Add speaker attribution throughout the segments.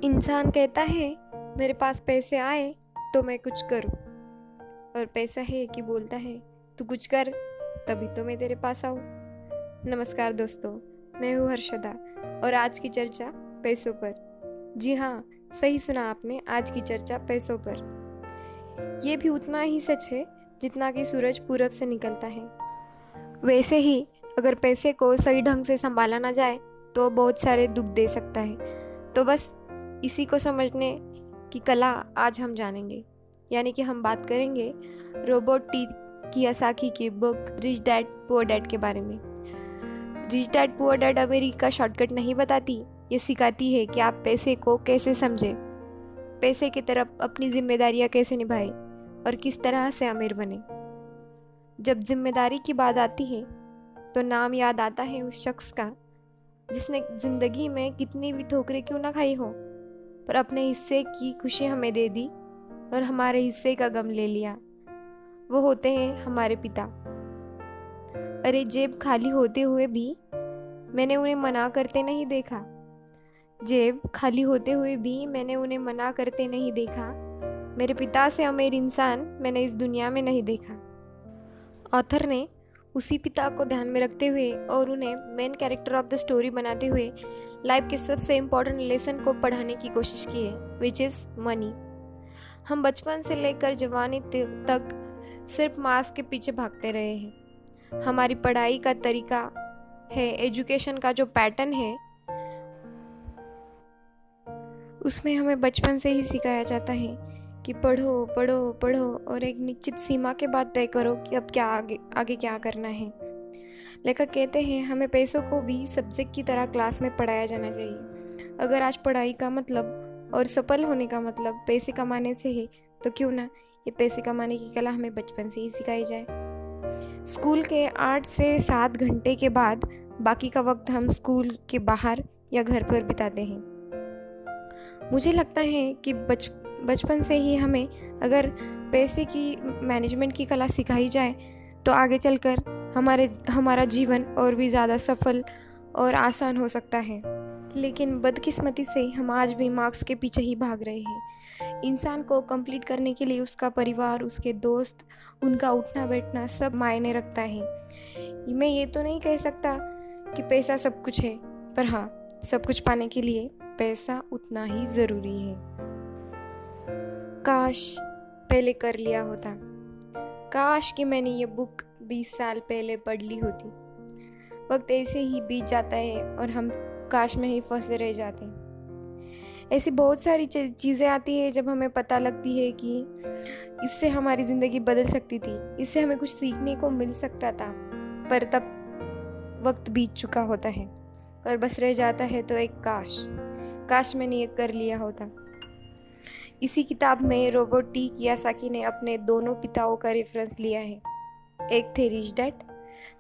Speaker 1: इंसान कहता है मेरे पास पैसे आए तो मैं कुछ करूं, और पैसा है कि बोलता है तू कुछ कर तभी तो मैं तेरे पास आऊं। नमस्कार दोस्तों, मैं हूं हर्षदा और आज की चर्चा पैसों पर। जी हाँ, सही सुना आपने, आज की चर्चा पैसों पर। ये भी उतना ही सच है जितना कि सूरज पूरब से निकलता है। वैसे ही अगर पैसे को सही ढंग से संभाला ना जाए तो बहुत सारे दुख दे सकता है। तो बस इसी को समझने की कला आज हम जानेंगे, यानी कि हम बात करेंगे रॉबर्ट टी कियोसाकी की book rich dad poor dad के बारे में। रिच डैड पुअर डैड अमीरी का शॉर्टकट नहीं बताती, ये सिखाती है कि आप पैसे को कैसे समझें, पैसे की तरफ अपनी जिम्मेदारियां कैसे निभाएं और किस तरह से अमीर बने। जब जिम्मेदारी की बात आती है तो नाम याद आता है उस शख्स का जिसने जिंदगी में कितनी भी ठोकरें क्यों ना खाई हो, पर अपने हिस्से की खुशी हमें दे दी और हमारे हिस्से का गम ले लिया। वो होते हैं हमारे पिता। अरे जेब खाली होते हुए भी मैंने उन्हें मना करते नहीं देखा। जेब खाली होते हुए भी मैंने उन्हें मना करते नहीं देखा। मेरे पिता से अमीर इंसान मैंने इस दुनिया में नहीं देखा। ऑथर ने उसी पिता को ध्यान में रखते हुए और उन्हें main character of the story बनाते हुए लाइफ के सबसे इम्पोर्टेंट लेसन को पढ़ाने की कोशिश की है, विच इज़ मनी। हम बचपन से लेकर जवानी तक सिर्फ मार्क्स के पीछे भागते रहे हैं। हमारी पढ़ाई का तरीका है, एजुकेशन का जो पैटर्न है, उसमें हमें बचपन से ही सिखाया जाता है कि पढ़ो पढ़ो पढ़ो और एक निश्चित सीमा के बाद तय करो कि अब क्या आगे क्या करना है। लेखक कहते हैं हमें पैसों को भी सब्जेक्ट की तरह क्लास में पढ़ाया जाना चाहिए। अगर आज पढ़ाई का मतलब और सफल होने का मतलब पैसे कमाने से है तो क्यों ना ये पैसे कमाने की कला हमें बचपन से ही सिखाई जाए। स्कूल के 8 से 7 घंटे के बाद बाकी का वक्त हम स्कूल के बाहर या घर पर बिताते हैं। मुझे लगता है कि बचपन से ही हमें अगर पैसे की मैनेजमेंट की कला सिखाई जाए तो आगे चलकर हमारा जीवन और भी ज़्यादा सफल और आसान हो सकता है। लेकिन बदकिस्मती से हम आज भी मार्क्स के पीछे ही भाग रहे हैं। इंसान को कंप्लीट करने के लिए उसका परिवार, उसके दोस्त, उनका उठना बैठना सब मायने रखता है। मैं ये तो नहीं कह सकता कि पैसा सब कुछ है, पर हाँ, सब कुछ पाने के लिए पैसा उतना ही ज़रूरी है। काश पहले कर लिया होता। काश कि मैंने ये बुक 20 साल पहले पढ़ ली होती। वक्त ऐसे ही बीत जाता है और हम काश में ही फंसे रह जाते हैं। ऐसी बहुत सारी चीज़ें आती है जब हमें पता लगती है कि इससे हमारी ज़िंदगी बदल सकती थी, इससे हमें कुछ सीखने को मिल सकता था, पर तब वक्त बीत चुका होता है और बस रह जाता है तो एक काश मैंने ये कर लिया होता। इसी किताब में रॉबर्ट टी कियोसाकी ने अपने दोनों पिताओं का रेफरेंस लिया है। एक थे रिच डैड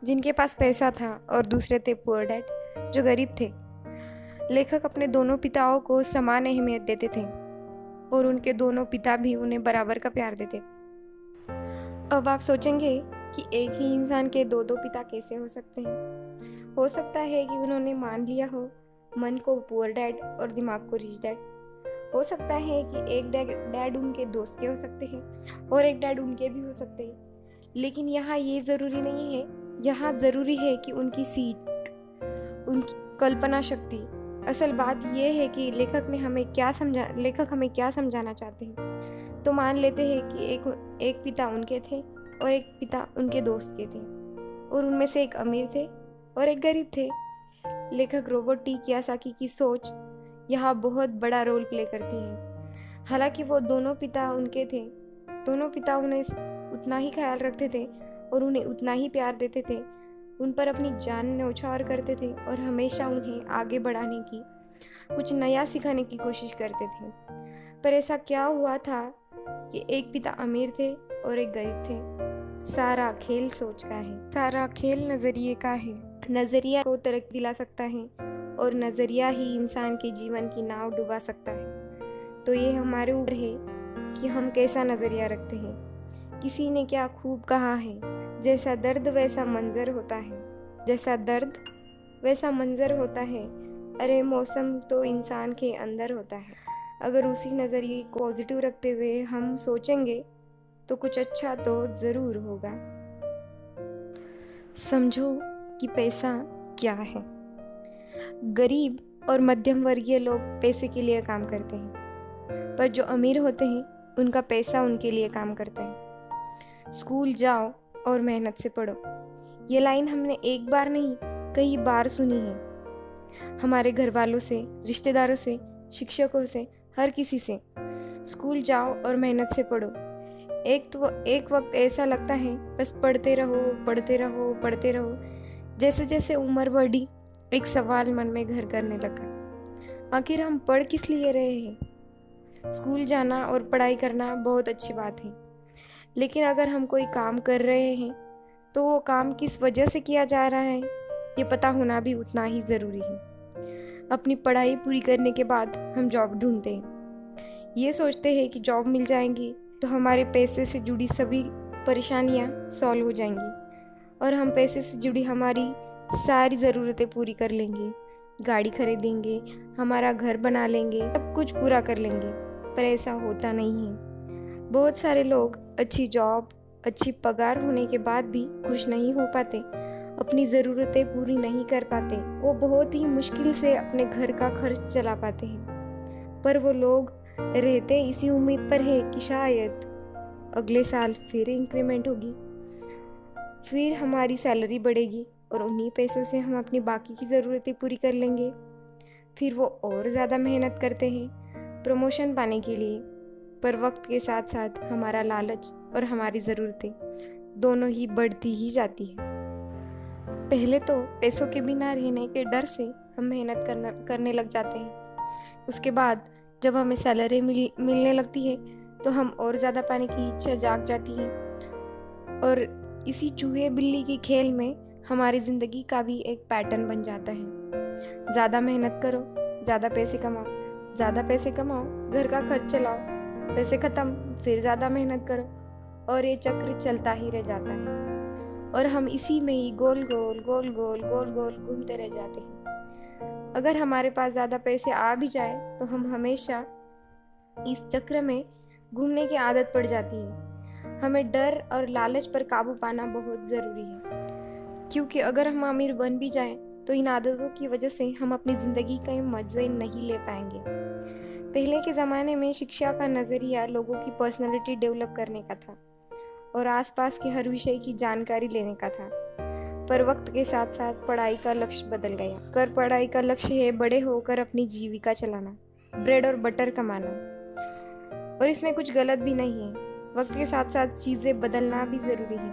Speaker 1: जिनके पास पैसा था और दूसरे थे पुअर डैड जो गरीब थे। लेखक अपने दोनों पिताओं को समान अहमियत देते थे और उनके दोनों पिता भी उन्हें बराबर का प्यार देते थे। अब आप सोचेंगे कि एक ही इंसान के दो पिता कैसे हो सकते हैं। हो सकता है कि उन्होंने मान लिया हो मन को पुअर डैड और दिमाग को रिच डैड। हो सकता है कि एक डैड उनके दोस्त के हो सकते हैं और एक डैड उनके भी हो सकते हैं। लेकिन यहाँ ये ज़रूरी नहीं है, यहाँ ज़रूरी है कि उनकी सीख, उनकी कल्पना शक्ति। असल बात यह है कि लेखक हमें क्या समझाना चाहते हैं। तो मान लेते हैं कि एक पिता उनके थे और एक पिता उनके दोस्त के थे, और उनमें से एक अमीर थे और एक गरीब थे। लेखक रॉबर्ट टी कियोसाकी की सोच यहाँ बहुत बड़ा रोल प्ले करती है। हालांकि वो दोनों पिता उनके थे, दोनों पिता उन्हें उतना ही ख्याल रखते थे और उन्हें उतना ही प्यार देते थे, उन पर अपनी जान न्यौछावर करते थे और हमेशा उन्हें आगे बढ़ाने की, कुछ नया सिखाने की कोशिश करते थे। पर ऐसा क्या हुआ था कि एक पिता अमीर थे और एक गरीब थे। सारा खेल सोच का है, सारा खेल नज़रिए का है। नज़रिया को तरक्की दिला सकता है और नज़रिया ही इंसान के जीवन की नाव डुबा सकता है। तो ये हमारे ऊपर है कि हम कैसा नज़रिया रखते हैं। किसी ने क्या खूब कहा है, जैसा दर्द वैसा मंजर होता है, जैसा दर्द वैसा मंजर होता है। अरे मौसम तो इंसान के अंदर होता है। अगर उसी नज़रिए को पॉजिटिव रखते हुए हम सोचेंगे तो कुछ अच्छा तो ज़रूर होगा। समझो कि पैसा क्या है। गरीब और मध्यम वर्गीय लोग पैसे के लिए काम करते हैं, पर जो अमीर होते हैं उनका पैसा उनके लिए काम करता है। स्कूल जाओ और मेहनत से पढ़ो, ये लाइन हमने एक बार नहीं कई बार सुनी है, हमारे घर वालों से, रिश्तेदारों से, शिक्षकों से, हर किसी से। स्कूल जाओ और मेहनत से पढ़ो। एक वक्त ऐसा लगता है बस पढ़ते रहो पढ़ते रहो पढ़ते रहो। जैसे जैसे उम्र बढ़ी एक सवाल मन में घर करने लगा, आखिर हम पढ़ किस लिए रहे हैं? स्कूल जाना और पढ़ाई करना बहुत अच्छी बात है, लेकिन अगर हम कोई काम कर रहे हैं तो वो काम किस वजह से किया जा रहा है ये पता होना भी उतना ही ज़रूरी है। अपनी पढ़ाई पूरी करने के बाद हम जॉब ढूंढते हैं, ये सोचते हैं कि जॉब मिल जाएंगी तो हमारे पैसे से जुड़ी सभी परेशानियां सॉल्व हो जाएंगी और हम पैसे से जुड़ी हमारी सारी ज़रूरतें पूरी कर लेंगे, गाड़ी खरीदेंगे, हमारा घर बना लेंगे, सब कुछ पूरा कर लेंगे। पर ऐसा होता नहीं है। बहुत सारे लोग अच्छी जॉब, अच्छी पगार होने के बाद भी खुश नहीं हो पाते, अपनी ज़रूरतें पूरी नहीं कर पाते। वो बहुत ही मुश्किल से अपने घर का खर्च चला पाते हैं, पर वो लोग रहते इसी उम्मीद पर है कि शायद अगले साल फिर इंक्रीमेंट होगी, फिर हमारी सैलरी बढ़ेगी और उन्हीं पैसों से हम अपनी बाकी की ज़रूरतें पूरी कर लेंगे। फिर वो और ज़्यादा मेहनत करते हैं प्रमोशन पाने के लिए, पर वक्त के साथ साथ हमारा लालच और हमारी ज़रूरतें दोनों ही बढ़ती ही जाती है। पहले तो पैसों के बिना रहने के डर से हम मेहनत करने लग जाते हैं। उसके बाद जब हमें सैलरी मिलने लगती है तो हम और ज़्यादा पाने की इच्छा जाग जाती है और इसी चूहे बिल्ली के खेल में हमारी ज़िंदगी का भी एक पैटर्न बन जाता है। ज़्यादा मेहनत करो, ज़्यादा पैसे कमाओ, ज़्यादा पैसे कमाओ, घर का खर्च चलाओ, पैसे ख़त्म, फिर ज़्यादा मेहनत करो और ये चक्र चलता ही रह जाता है और हम इसी में ही गोल गोल गोल गोल गोल गोल घूमते रह जाते हैं। अगर हमारे पास ज़्यादा पैसे आ भी जाए तो हम हमेशा इस चक्र में घूमने की आदत पड़ जाती है। हमें डर और लालच पर काबू पाना बहुत ज़रूरी है, क्योंकि अगर हम अमीर बन भी जाएं तो इन आदतों की वजह से हम अपनी ज़िंदगी के मज़े नहीं ले पाएंगे। पहले के ज़माने में शिक्षा का नज़रिया लोगों की पर्सनैलिटी डेवलप करने का था और आसपास के हर विषय की जानकारी लेने का था, पर वक्त के साथ साथ पढ़ाई का लक्ष्य बदल गया। पढ़ाई का लक्ष्य है बड़े होकर अपनी जीविका चलाना, ब्रेड और बटर कमाना, और इसमें कुछ गलत भी नहीं है। वक्त के साथ साथ चीज़ें बदलना भी ज़रूरी है,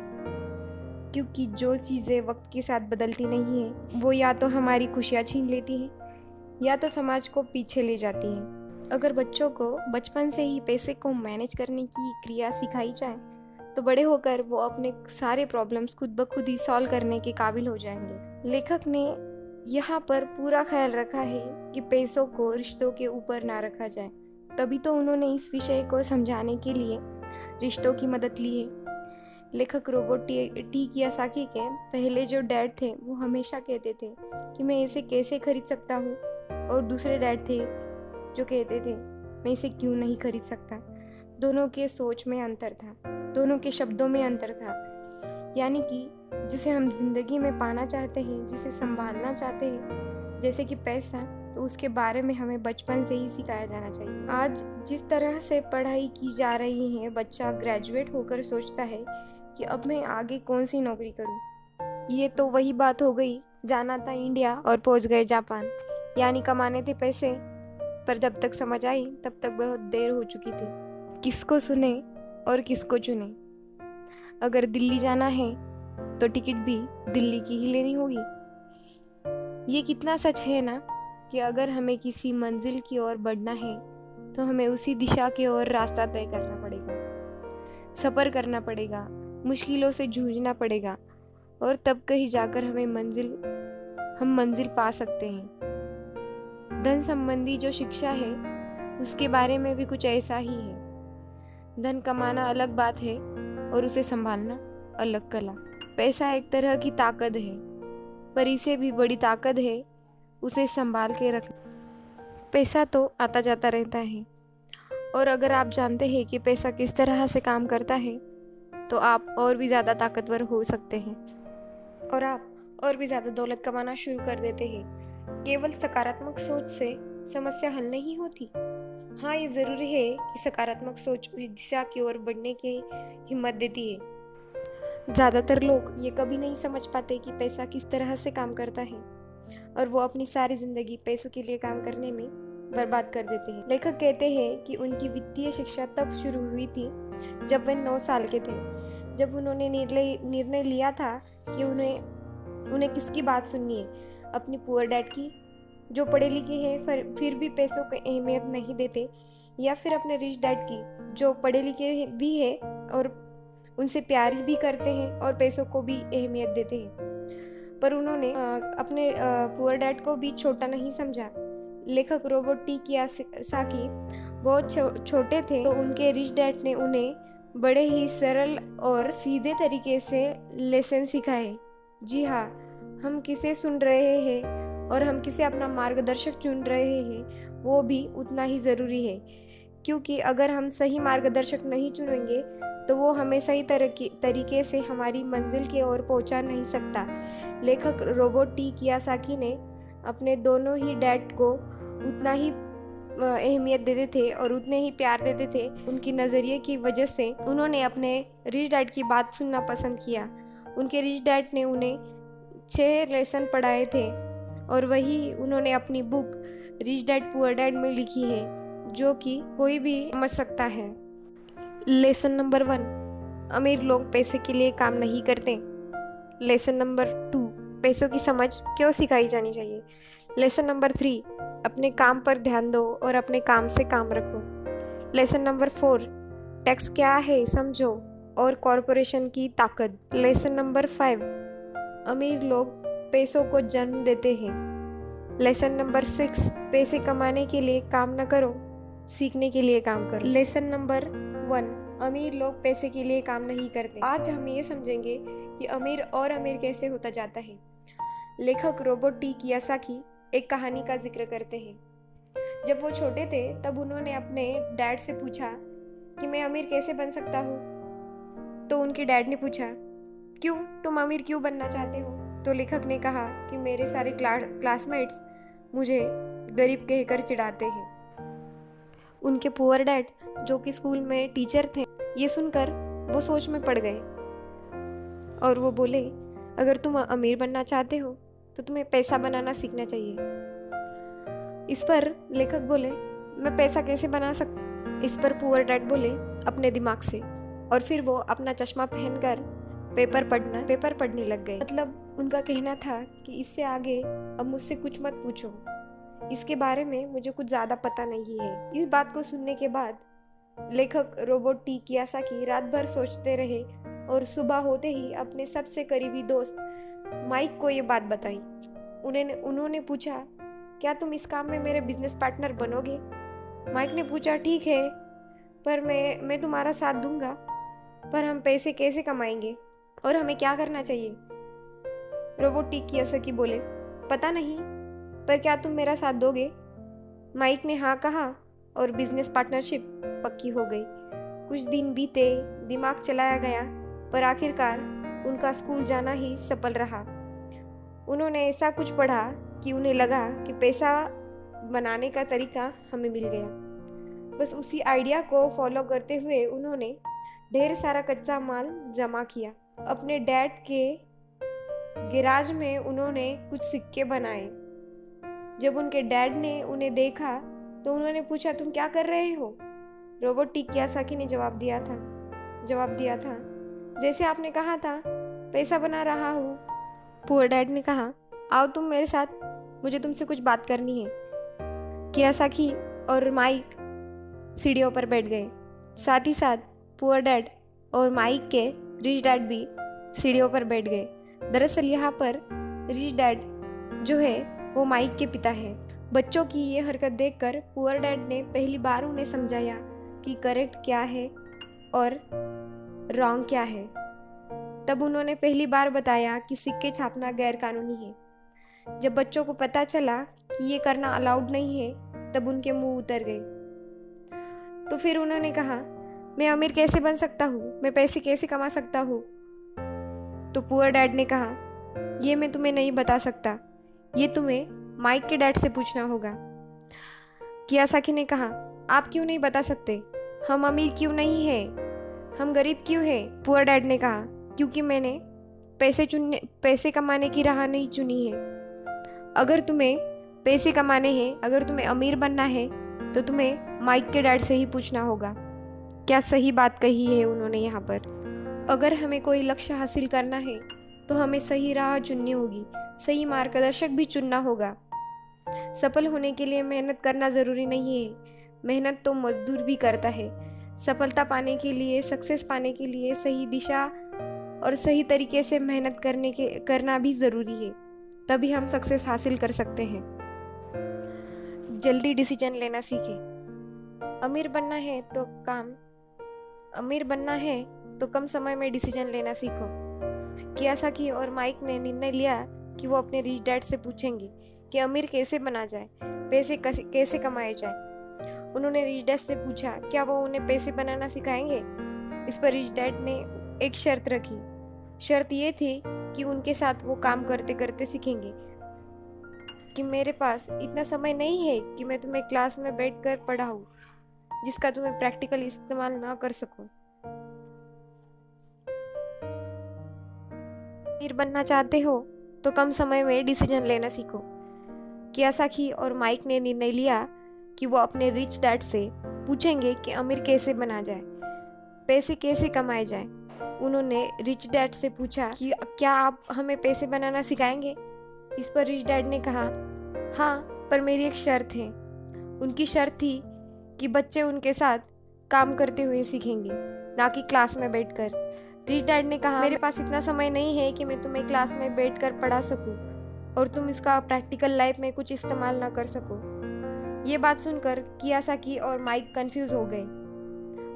Speaker 1: क्योंकि जो चीज़ें वक्त के साथ बदलती नहीं हैं वो या तो हमारी खुशियाँ छीन लेती हैं या तो समाज को पीछे ले जाती हैं। अगर बच्चों को बचपन से ही पैसे को मैनेज करने की क्रिया सिखाई जाए तो बड़े होकर वो अपने सारे प्रॉब्लम्स खुद ब खुद ही सॉल्व करने के काबिल हो जाएंगे। लेखक ने यहाँ पर पूरा ख्याल रखा है कि पैसों को रिश्तों के ऊपर ना रखा जाए, तभी तो उन्होंने इस विषय को समझाने के लिए रिश्तों की मदद ली है। लेखक रोबर्ट टी कियोसाकी के पहले जो डैड थे वो हमेशा कहते थे कि मैं इसे कैसे खरीद सकता हूँ, और दूसरे डैड थे जो कहते थे मैं इसे क्यों नहीं खरीद सकता। दोनों के सोच में अंतर था, दोनों के शब्दों में अंतर था। यानी कि जिसे हम जिंदगी में पाना चाहते हैं, जिसे संभालना चाहते हैं, जैसे कि पैसा, तो उसके बारे में हमें बचपन से ही सिखाया जाना चाहिए। आज जिस तरह से पढ़ाई की जा रही है, बच्चा ग्रेजुएट होकर सोचता है कि अब मैं आगे कौन सी नौकरी करूं। ये तो वही बात हो गई, जाना था इंडिया और पहुंच गए जापान। यानी कमाने थे पैसे, पर जब तक समझ आई तब तक बहुत देर हो चुकी थी। किसको सुने और किसको चुने। अगर दिल्ली जाना है तो टिकट भी दिल्ली की ही लेनी होगी। ये कितना सच है ना कि अगर हमें किसी मंजिल की ओर बढ़ना है तो हमें उसी दिशा की ओर रास्ता तय करना पड़ेगा, सफ़र करना पड़ेगा, मुश्किलों से जूझना पड़ेगा, और तब कहीं जाकर हम मंजिल पा सकते हैं। धन संबंधी जो शिक्षा है उसके बारे में भी कुछ ऐसा ही है। धन कमाना अलग बात है और उसे संभालना अलग कला। पैसा एक तरह की ताकत है, पर इसे भी बड़ी ताकत है उसे संभाल के रखना। पैसा तो आता जाता रहता है, और अगर आप जानते हैं कि पैसा किस तरह से काम करता है तो आप और भी ज़्यादा ताकतवर हो सकते हैं और आप और भी ज़्यादा दौलत कमाना शुरू कर देते हैं। केवल सकारात्मक सोच से समस्या हल नहीं होती। हाँ, ये ज़रूरी है कि सकारात्मक सोच उस दिशा की ओर बढ़ने की हिम्मत देती है। ज़्यादातर लोग ये कभी नहीं समझ पाते कि पैसा किस तरह से काम करता है और वो अपनी सारी ज़िंदगी पैसों के लिए काम करने में बर्बाद कर देते हैं। लेखक कहते हैं कि उनकी वित्तीय शिक्षा तब शुरू हुई थी जब वे 9 साल के थे, जब उन्होंने निर्णय लिया था कि उन्हें किसकी बात सुननी है, अपनी पुअर डैड की जो पढ़े लिखे हैं फिर भी पैसों को अहमियत नहीं देते, या फिर अपने रिच डैड की जो पढ़े लिखे भी है और उनसे प्यार भी करते हैं और पैसों को भी अहमियत देते हैं। पर उन्होंने अपने पुअर डैड को भी छोटा नहीं समझा। लेखक रॉबर्ट टी कियोसाकी बहुत छोटे थे तो उनके रिच डैड ने उन्हें बड़े ही सरल और सीधे तरीके से लेसन सिखाए। जी हाँ, हम किसे सुन रहे हैं और हम किसे अपना मार्गदर्शक चुन रहे हैं वो भी उतना ही ज़रूरी है, क्योंकि अगर हम सही मार्गदर्शक नहीं चुनेंगे तो वो हमें सही तरीके से हमारी मंजिल की ओर पहुंचा नहीं सकता। लेखक रॉबर्ट टी कियोसाकी ने अपने दोनों ही डैड को उतना ही अहमियत देते थे और उतने ही प्यार देते थे। उनकी नज़रिए की वजह से उन्होंने अपने रिच डैड की बात सुनना पसंद किया। उनके रिच डैड ने उन्हें 6 लेसन पढ़ाए थे और वही उन्होंने अपनी book rich dad poor dad में लिखी है, जो कि कोई भी समझ सकता है। लेसन नंबर 1, अमीर लोग पैसे के लिए काम नहीं करते। लेसन नंबर 2, पैसों की समझ क्यों सिखाई जानी चाहिए। लेसन नंबर 3, अपने काम पर ध्यान दो और अपने काम से काम रखो। लेसन नंबर 4, टैक्स क्या है समझो और कॉरपोरेशन की ताकत। लेसन नंबर 5, अमीर लोग पैसों को जन्म देते हैं। लेसन नंबर 6, पैसे कमाने के लिए काम न करो, सीखने के लिए काम करो। लेसन नंबर 1, अमीर लोग पैसे के लिए काम नहीं करते। आज हम ये समझेंगे कि अमीर और अमीर कैसे होता जाता है। लेखक रॉबर्ट टी कियोसाकी एक कहानी का जिक्र करते हैं। जब वो छोटे थे तब उन्होंने अपने डैड से पूछा कि मैं अमीर कैसे बन सकता हूँ। तो उनके डैड ने पूछा, क्यों, तुम अमीर क्यों बनना चाहते हो। तो लेखक ने कहा कि मेरे सारे क्लासमेट्स मुझे गरीब कहकर चिढ़ाते हैं। उनके पुअर डैड जो कि स्कूल में टीचर थे, ये सुनकर वो सोच में पड़ गए और वो बोले, अगर तुम अमीर बनना चाहते हो तो तुम्हें पैसा बनाना सीखना चाहिए। इस पर लेखक बोले, मैं पैसा कैसे बना सकता। इस पर पुअर डैड बोले, अपने दिमाग से। और फिर वो अपना चश्मा पहनकर पेपर पढ़ने लग गए। मतलब उनका कहना था कि इससे आगे अब मुझसे कुछ मत पूछो, इसके बारे में मुझे कुछ ज़्यादा पता नहीं है। इस बात को सुनने के बाद लेखक रॉबर्ट टी कियोसाकी रात भर सोचते रहे और सुबह होते ही अपने सबसे करीबी दोस्त माइक को ये बात बताई। उन्होंने पूछा, क्या तुम इस काम में मेरे बिजनेस पार्टनर बनोगे। माइक ने पूछा, ठीक है, पर मैं तुम्हारा साथ दूंगा, पर हम पैसे कैसे कमाएंगे और हमें क्या करना चाहिए। रॉबर्ट टी कियोसाकी बोले, पता नहीं, पर क्या तुम मेरा साथ दोगे। माइक ने हाँ कहा और बिजनेस पार्टनरशिप पक्की हो गई। कुछ दिन बीते, दिमाग चलाया गया, पर आखिरकार उनका स्कूल जाना ही सफल रहा। उन्होंने ऐसा कुछ पढ़ा कि उन्हें लगा कि पैसा बनाने का तरीका हमें मिल गया। बस उसी आइडिया को फॉलो करते हुए उन्होंने ढेर सारा कच्चा माल जमा किया। अपने डैड के गैराज में उन्होंने कुछ सिक्के बनाए। जब उनके डैड ने उन्हें देखा तो उन्होंने पूछा, तुम क्या कर रहे हो। रॉबर्ट टी कियोसाकी ने जवाब दिया था, जैसे आपने कहा था, पैसा बना रहा हूँ। पुअर डैड ने कहा, आओ तुम मेरे साथ, मुझे तुमसे कुछ बात करनी है। कियोसाकी और माइक सीढ़ियों पर बैठ गए। साथ ही साथ पुअर डैड और माइक के रिच डैड भी सीढ़ियों पर बैठ गए। दरअसल यहाँ पर रिच डैड जो है वो माइक के पिता है। बच्चों की ये हरकत देखकर पुअर डैड ने पहली बार उन्हें समझाया कि करेक्ट क्या है और रॉन्ग क्या है। तब उन्होंने पहली बार बताया कि सिक्के छापना गैर कानूनी है। जब बच्चों को पता चला कि ये करना अलाउड नहीं है, तब उनके मुंह उतर गए। तो फिर उन्होंने कहा, मैं अमीर कैसे बन सकता हूँ, मैं पैसे कैसे कमा सकता हूँ। तो पुअर डैड ने कहा, ये मैं तुम्हें नहीं बता सकता, ये तुम्हें माइक के डैड से पूछना होगा। कियासाकी ने कहा, आप क्यों नहीं बता सकते, हम अमीर क्यों नहीं हैं, हम गरीब क्यों हैं। पुअर डैड ने कहा, क्योंकि मैंने पैसे कमाने की राह नहीं चुनी है। अगर तुम्हें पैसे कमाने हैं, अगर तुम्हें अमीर बनना है, तो तुम्हें माइक के डैड से ही पूछना होगा। क्या सही बात कही है उन्होंने यहाँ पर। अगर हमें कोई लक्ष्य हासिल करना है तो हमें सही राह चुननी होगी, सही मार्गदर्शक भी चुनना होगा। सफल होने के लिए मेहनत करना ज़रूरी नहीं है, मेहनत तो मजदूर भी करता है। सफलता पाने के लिए, सक्सेस पाने के लिए सही दिशा और सही तरीके से मेहनत करना भी ज़रूरी है, तभी हम सक्सेस हासिल कर सकते हैं। जल्दी डिसीजन लेना सीखें। अमीर बनना है तो कम समय में डिसीजन लेना सीखो। कियासाकी और माइक ने निर्णय लिया कि वो अपने रिच डैड से पूछेंगे कि अमीर कैसे बना जाए, पैसे कैसे कमाए जाए। उन्होंने रिच डैड से पूछा, क्या वो उन्हें पैसे बनाना सिखाएंगे। इस पर रिच डैड ने एक शर्त रखी। शर्त ये थी कि उनके साथ वो काम करते करते सीखेंगे, कि मेरे पास इतना समय नहीं है कि मैं तुम्हें क्लास में बैठकर पढ़ाऊं, जिसका तुम्हें प्रैक्टिकल इस्तेमाल ना कर सको। अमीर बनना चाहते हो तो कम समय में डिसीजन लेना सीखो। कियासाकी और माइक ने निर्णय लिया कि वो अपने रिच डैड से पूछेंगे कि अमीर कैसे बना जाए, पैसे कैसे कमाए जाए। उन्होंने रिच डैड से पूछा कि क्या आप हमें पैसे बनाना सिखाएंगे। इस पर रिच डैड ने कहा, हाँ, पर मेरी एक शर्त है। उनकी शर्त थी कि बच्चे उनके साथ काम करते हुए सीखेंगे, ना कि क्लास में बैठकर। रिच डैड ने कहा, मेरे पास इतना समय नहीं है कि मैं तुम्हें क्लास में बैठकर पढ़ा सकूं और तुम इसका प्रैक्टिकल लाइफ में कुछ इस्तेमाल ना कर सको। ये बात सुनकर कियासाकी और माइक कंफ्यूज हो गए।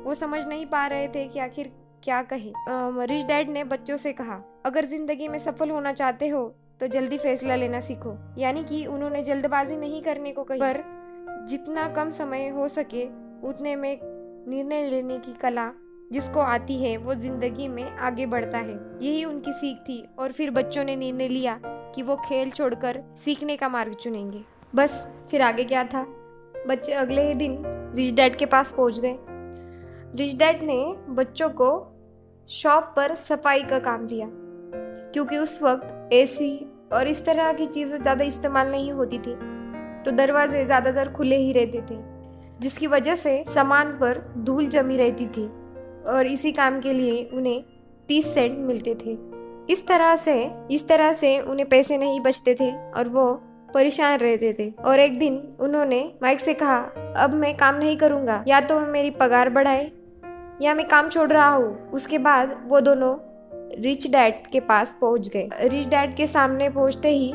Speaker 1: वो समझ नहीं पा रहे थे कि आखिर क्या कहें। रिच डैड ने बच्चों से कहा, अगर जिंदगी में सफल होना चाहते हो तो जल्दी फैसला लेना सीखो। यानी कि उन्होंने जल्दबाजी नहीं करने को कही, पर जितना कम समय हो सके उतने में निर्णय लेने की कला जिसको आती है वो जिंदगी में आगे बढ़ता है। यही उनकी सीख थी। और फिर बच्चों ने निर्णय लिया कि वो खेल छोड़कर सीखने का मार्ग चुनेंगे। बस फिर आगे क्या था। बच्चे अगले ही दिन रिच डैड के पास पहुंच गए। रिच डैड ने बच्चों को शॉप पर सफाई का काम दिया, क्योंकि उस वक्त एसी और इस तरह की चीज़ें ज़्यादा इस्तेमाल नहीं होती थी, तो दरवाजे ज़्यादातर खुले ही रहते थे, जिसकी वजह से सामान पर धूल जमी रहती थी और इसी काम के लिए उन्हें 30 सेंट मिलते थे। इस तरह से उन्हें पैसे नहीं बचते थे और वो परेशान रहते थे। और एक दिन उन्होंने माइक से कहा, अब मैं काम नहीं करूँगा, या तो मेरी पगार बढ़ाए या मैं काम छोड़ रहा हूँ। उसके बाद वो दोनों रिच डैड के पास पहुँच गए। रिच डैड के सामने पहुँचते ही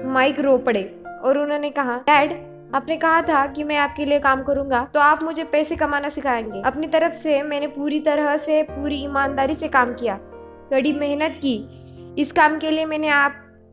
Speaker 1: माइक रो पड़े और उन्होंने कहा, डैड, आपने कहा था कि मैं आपके लिए काम करूंगा, तो आप मुझे पैसे कमाना सिखाएंगे। अपनी तरफ से मैंने पूरी तरह से, पूरी ईमानदारी से काम किया, कड़ी मेहनत की। इस काम के लिए मैंने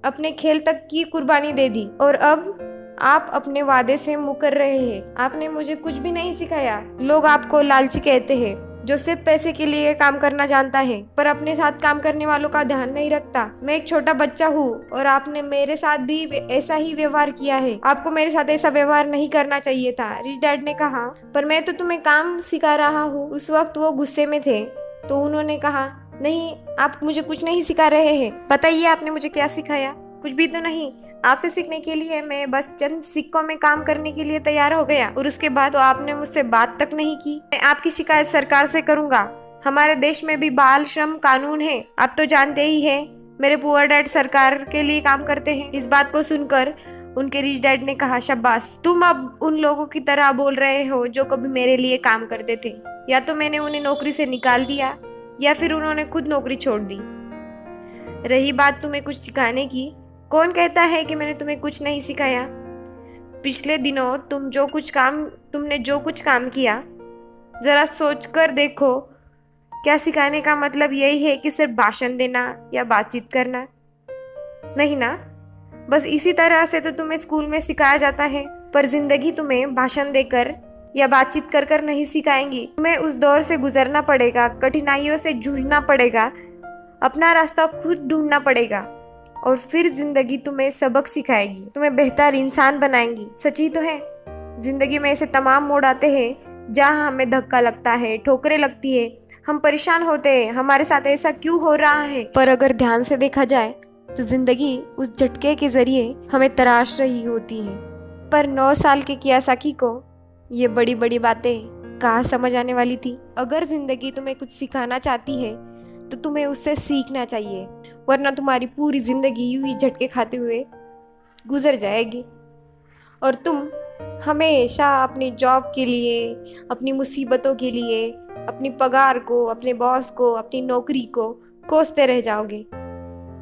Speaker 1: अपने खेल तक की कुर्बानी दे दी, और अब आप अपने वादे से मुकर रहे हैं। आपने मुझे कुछ भी नहीं सिखाया। लोग आपको लालची कहते हैं, जो सिर्फ पैसे के लिए काम करना जानता है, पर अपने साथ काम करने वालों का ध्यान नहीं रखता। मैं एक छोटा बच्चा हूँ और आपने मेरे साथ भी ऐसा ही व्यवहार किया है। आपको मेरे साथ ऐसा व्यवहार नहीं करना चाहिए था। रिच डैड ने कहा, पर मैं तो तुम्हें काम सिखा रहा हूँ। उस वक्त वो गुस्से में थे, तो उन्होंने कहा, नहीं, आप मुझे कुछ नहीं सिखा रहे हैं। बताइए आपने मुझे क्या सिखाया? कुछ भी तो नहीं। आपसे सीखने के लिए मैं बस चंद सिक्कों में काम करने के लिए तैयार हो गया, और उसके बाद तो आपने मुझसे बात तक नहीं की। मैं आपकी शिकायत सरकार से करूंगा। हमारे देश में भी बाल श्रम कानून है, आप तो जानते ही हैं। मेरे पुअर डैड सरकार के लिए काम करते हैं। इस बात को सुनकर उनके रिच डैड ने कहा, शाबाश, तुम अब उन लोगों की तरह बोल रहे हो जो कभी मेरे लिए काम करते थे। या तो मैंने उन्हें नौकरी से निकाल दिया या फिर उन्होंने खुद नौकरी छोड़ दी। रही बात तुम्हें कुछ सिखाने की, कौन कहता है कि मैंने तुम्हें कुछ नहीं सिखाया? पिछले दिनों तुमने जो कुछ काम किया, ज़रा सोच कर देखो। क्या सिखाने का मतलब यही है कि सिर्फ भाषण देना या बातचीत करना? नहीं ना। बस इसी तरह से तो तुम्हें स्कूल में सिखाया जाता है, पर जिंदगी तुम्हें भाषण देकर या बातचीत कर कर नहीं सिखाएंगी। तुम्हें उस दौर से गुजरना पड़ेगा, कठिनाइयों से जूझना पड़ेगा, अपना रास्ता खुद ढूंढना पड़ेगा और फिर जिंदगी तुम्हें सबक सिखाएगी, तुम्हें बेहतर इंसान बनाएंगी। सच्ची तो है, जिंदगी में ऐसे तमाम मोड़ आते हैं जहाँ हमें धक्का लगता है, ठोकरें लगती है, हम परेशान होते हैं, हमारे साथ ऐसा क्यों हो रहा है। पर अगर ध्यान से देखा जाए तो जिंदगी उस झटके के जरिए हमें तराश रही होती है। पर 9 साल के कियासाकी को ये बड़ी बड़ी बातें कहाँ समझ आने वाली थी। अगर जिंदगी तुम्हें कुछ सिखाना चाहती है तो तुम्हें उससे सीखना चाहिए, वरना तुम्हारी पूरी जिंदगी यूं ही झटके खाते हुए गुजर जाएगी और तुम हमेशा अपनी जॉब के लिए, अपनी मुसीबतों के लिए, अपनी पगार को, अपने बॉस को, अपनी नौकरी को कोसते रह जाओगे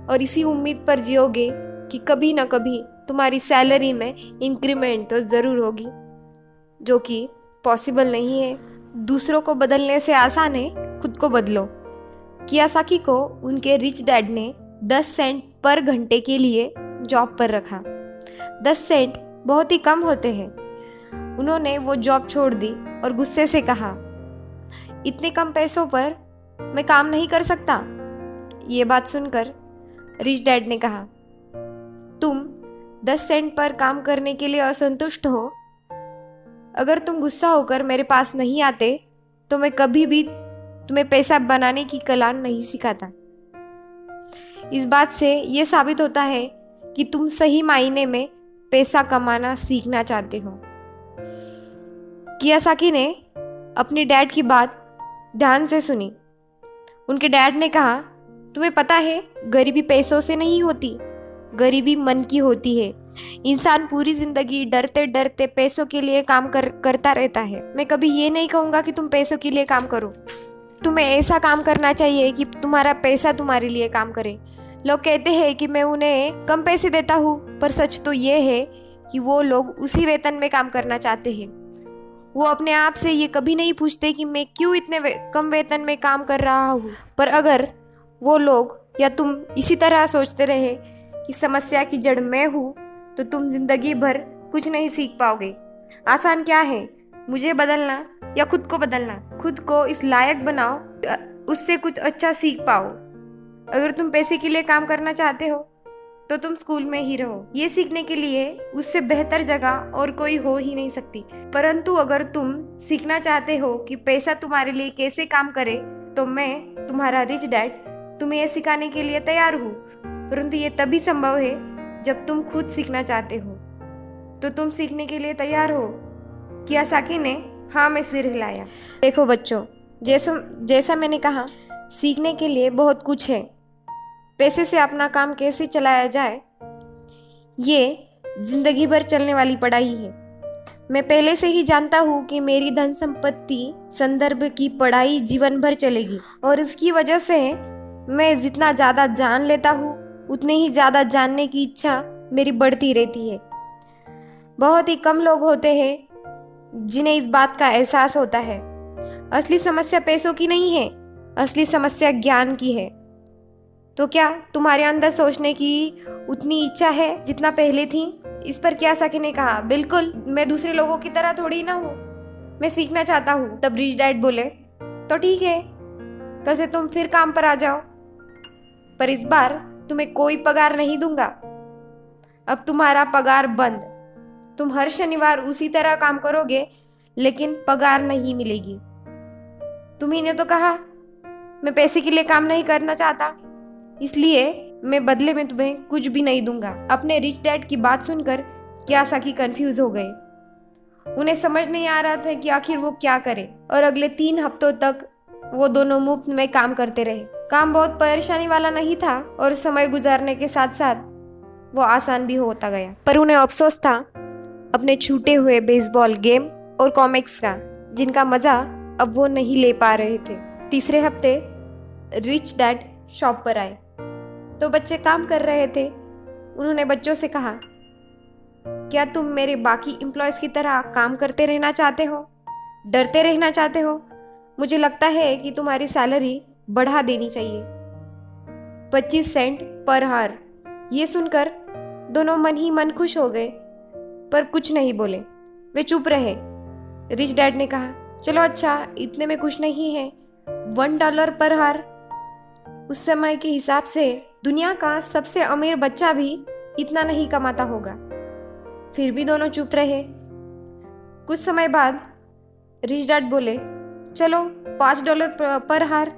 Speaker 1: और इसी उम्मीद पर जियोगे कि कभी ना कभी तुम्हारी सैलरी में इंक्रीमेंट तो ज़रूर होगी, जो कि पॉसिबल नहीं है। दूसरों को बदलने से आसान है खुद को बदलो। कियासाकी को उनके रिच डैड ने 10 सेंट पर घंटे के लिए जॉब पर रखा। 10 सेंट बहुत ही कम होते हैं। उन्होंने वो जॉब छोड़ दी और गुस्से से कहा, इतने कम पैसों पर मैं काम नहीं कर सकता। ये बात सुनकर रिच डैड ने कहा, तुम 10 सेंट पर काम करने के लिए असंतुष्ट हो। अगर तुम गुस्सा होकर मेरे पास नहीं आते तो मैं कभी भी तुम्हें पैसा बनाने की कला नहीं सिखाता। इस बात से ये साबित होता है कि तुम सही मायने में पैसा कमाना सीखना चाहते हो। कियासाकी ने अपनी डैड की बात ध्यान से सुनी। उनके डैड ने कहा, तुम्हें पता है गरीबी पैसों से नहीं होती, गरीबी मन की होती है। इंसान पूरी जिंदगी डरते डरते पैसों के लिए काम करता रहता है। मैं कभी ये नहीं कहूँगा कि तुम पैसों के लिए काम करो। तुम्हें ऐसा काम करना चाहिए कि तुम्हारा पैसा तुम्हारे लिए काम करे। लोग कहते हैं कि मैं उन्हें कम पैसे देता हूँ, पर सच तो ये है कि वो लोग उसी वेतन में काम करना चाहते हैं। वो अपने आप से ये कभी नहीं पूछते कि मैं क्यों इतने कम वेतन में काम कर रहा हूँ। पर अगर वो लोग या तुम इसी तरह सोचते रहे कि समस्या की जड़ मैं हूँ, तो तुम जिंदगी भर कुछ नहीं सीख पाओगे। आसान क्या है, मुझे बदलना या खुद को बदलना। खुद को इस लायक बनाओ, उससे कुछ अच्छा सीख पाओ। अगर तुम पैसे के लिए काम करना चाहते हो तो तुम स्कूल में ही रहो। ये सीखने के लिए उससे बेहतर जगह और कोई हो ही नहीं सकती। परंतु अगर तुम सीखना चाहते हो कि पैसा तुम्हारे लिए कैसे काम करे, तो मैं तुम्हारा रिच डैड तुम्हें यह सिखाने के लिए तैयार हूँ। परंतु ये तभी संभव है जब तुम खुद सीखना चाहते हो। तो तुम सीखने के लिए तैयार हो? कियासाकी ने हाँ में सिर हिलाया। देखो बच्चों, जैसा मैंने कहा, सीखने के लिए बहुत कुछ है। पैसे से अपना काम कैसे चलाया जाए, ये जिंदगी भर चलने वाली पढ़ाई है। मैं पहले से ही जानता हूँ कि मेरी धन संपत्ति संदर्भ की पढ़ाई जीवन भर चलेगी और इसकी वजह से मैं जितना ज़्यादा जान लेता हूँ उतने ही ज़्यादा जानने की इच्छा मेरी बढ़ती रहती है। बहुत ही कम लोग होते हैं जिन्हें इस बात का एहसास होता है। असली समस्या पैसों की नहीं है, असली समस्या ज्ञान की है। तो क्या तुम्हारे अंदर सोचने की उतनी इच्छा है जितना पहले थी? इस पर कियासाकी ने कहा, बिल्कुल, मैं दूसरे लोगों की तरह थोड़ी ना हूँ, मैं सीखना चाहता हूँ। तब रिच डैड बोले, तो ठीक है, कल से तुम फिर काम पर आ जाओ, पर इस बार तुम्हें कोई पगार नहीं दूंगा। अब तुम्हारा पगार बंद। तुम हर शनिवार उसी तरह काम करोगे, लेकिन पगार नहीं मिलेगी। तुम्ही ने तो कहा मैं पैसे के लिए काम नहीं करना चाहता, इसलिए मैं बदले में तुम्हें कुछ भी नहीं दूंगा। अपने रिच डैड की बात सुनकर कियासाकी कंफ्यूज हो गए। उन्हें समझ नहीं आ रहा था कि आखिर वो क्या करे, और अगले 3 हफ्तों तक वो दोनों मुफ्त में काम करते रहे। काम बहुत परेशानी वाला नहीं था और समय गुजारने के साथ साथ वो आसान भी होता गया। पर उन्हें अफसोस था अपने छूटे हुए बेसबॉल गेम और कॉमिक्स का, जिनका मजा अब वो नहीं ले पा रहे थे। तीसरे हफ्ते रिच डैड शॉप पर आए तो बच्चे काम कर रहे थे। उन्होंने बच्चों से कहा, क्या तुम मेरे बाकी एम्प्लॉयज़ की तरह काम करते रहना चाहते हो, डरते रहना चाहते हो? मुझे लगता है कि तुम्हारी सैलरी बढ़ा देनी चाहिए, 25 सेंट पर आवर। ये सुनकर दोनों मन ही मन खुश हो गए, पर कुछ नहीं बोले। वे चुप रहे। रिच डैड ने कहा, चलो अच्छा, इतने में कुछ नहीं है, $1 पर हार। उस समय के हिसाब से दुनिया का सबसे अमीर बच्चा भी इतना नहीं कमाता होगा। फिर भी दोनों चुप रहे। कुछ समय बाद रिच डैड बोले, चलो $5 पर हार।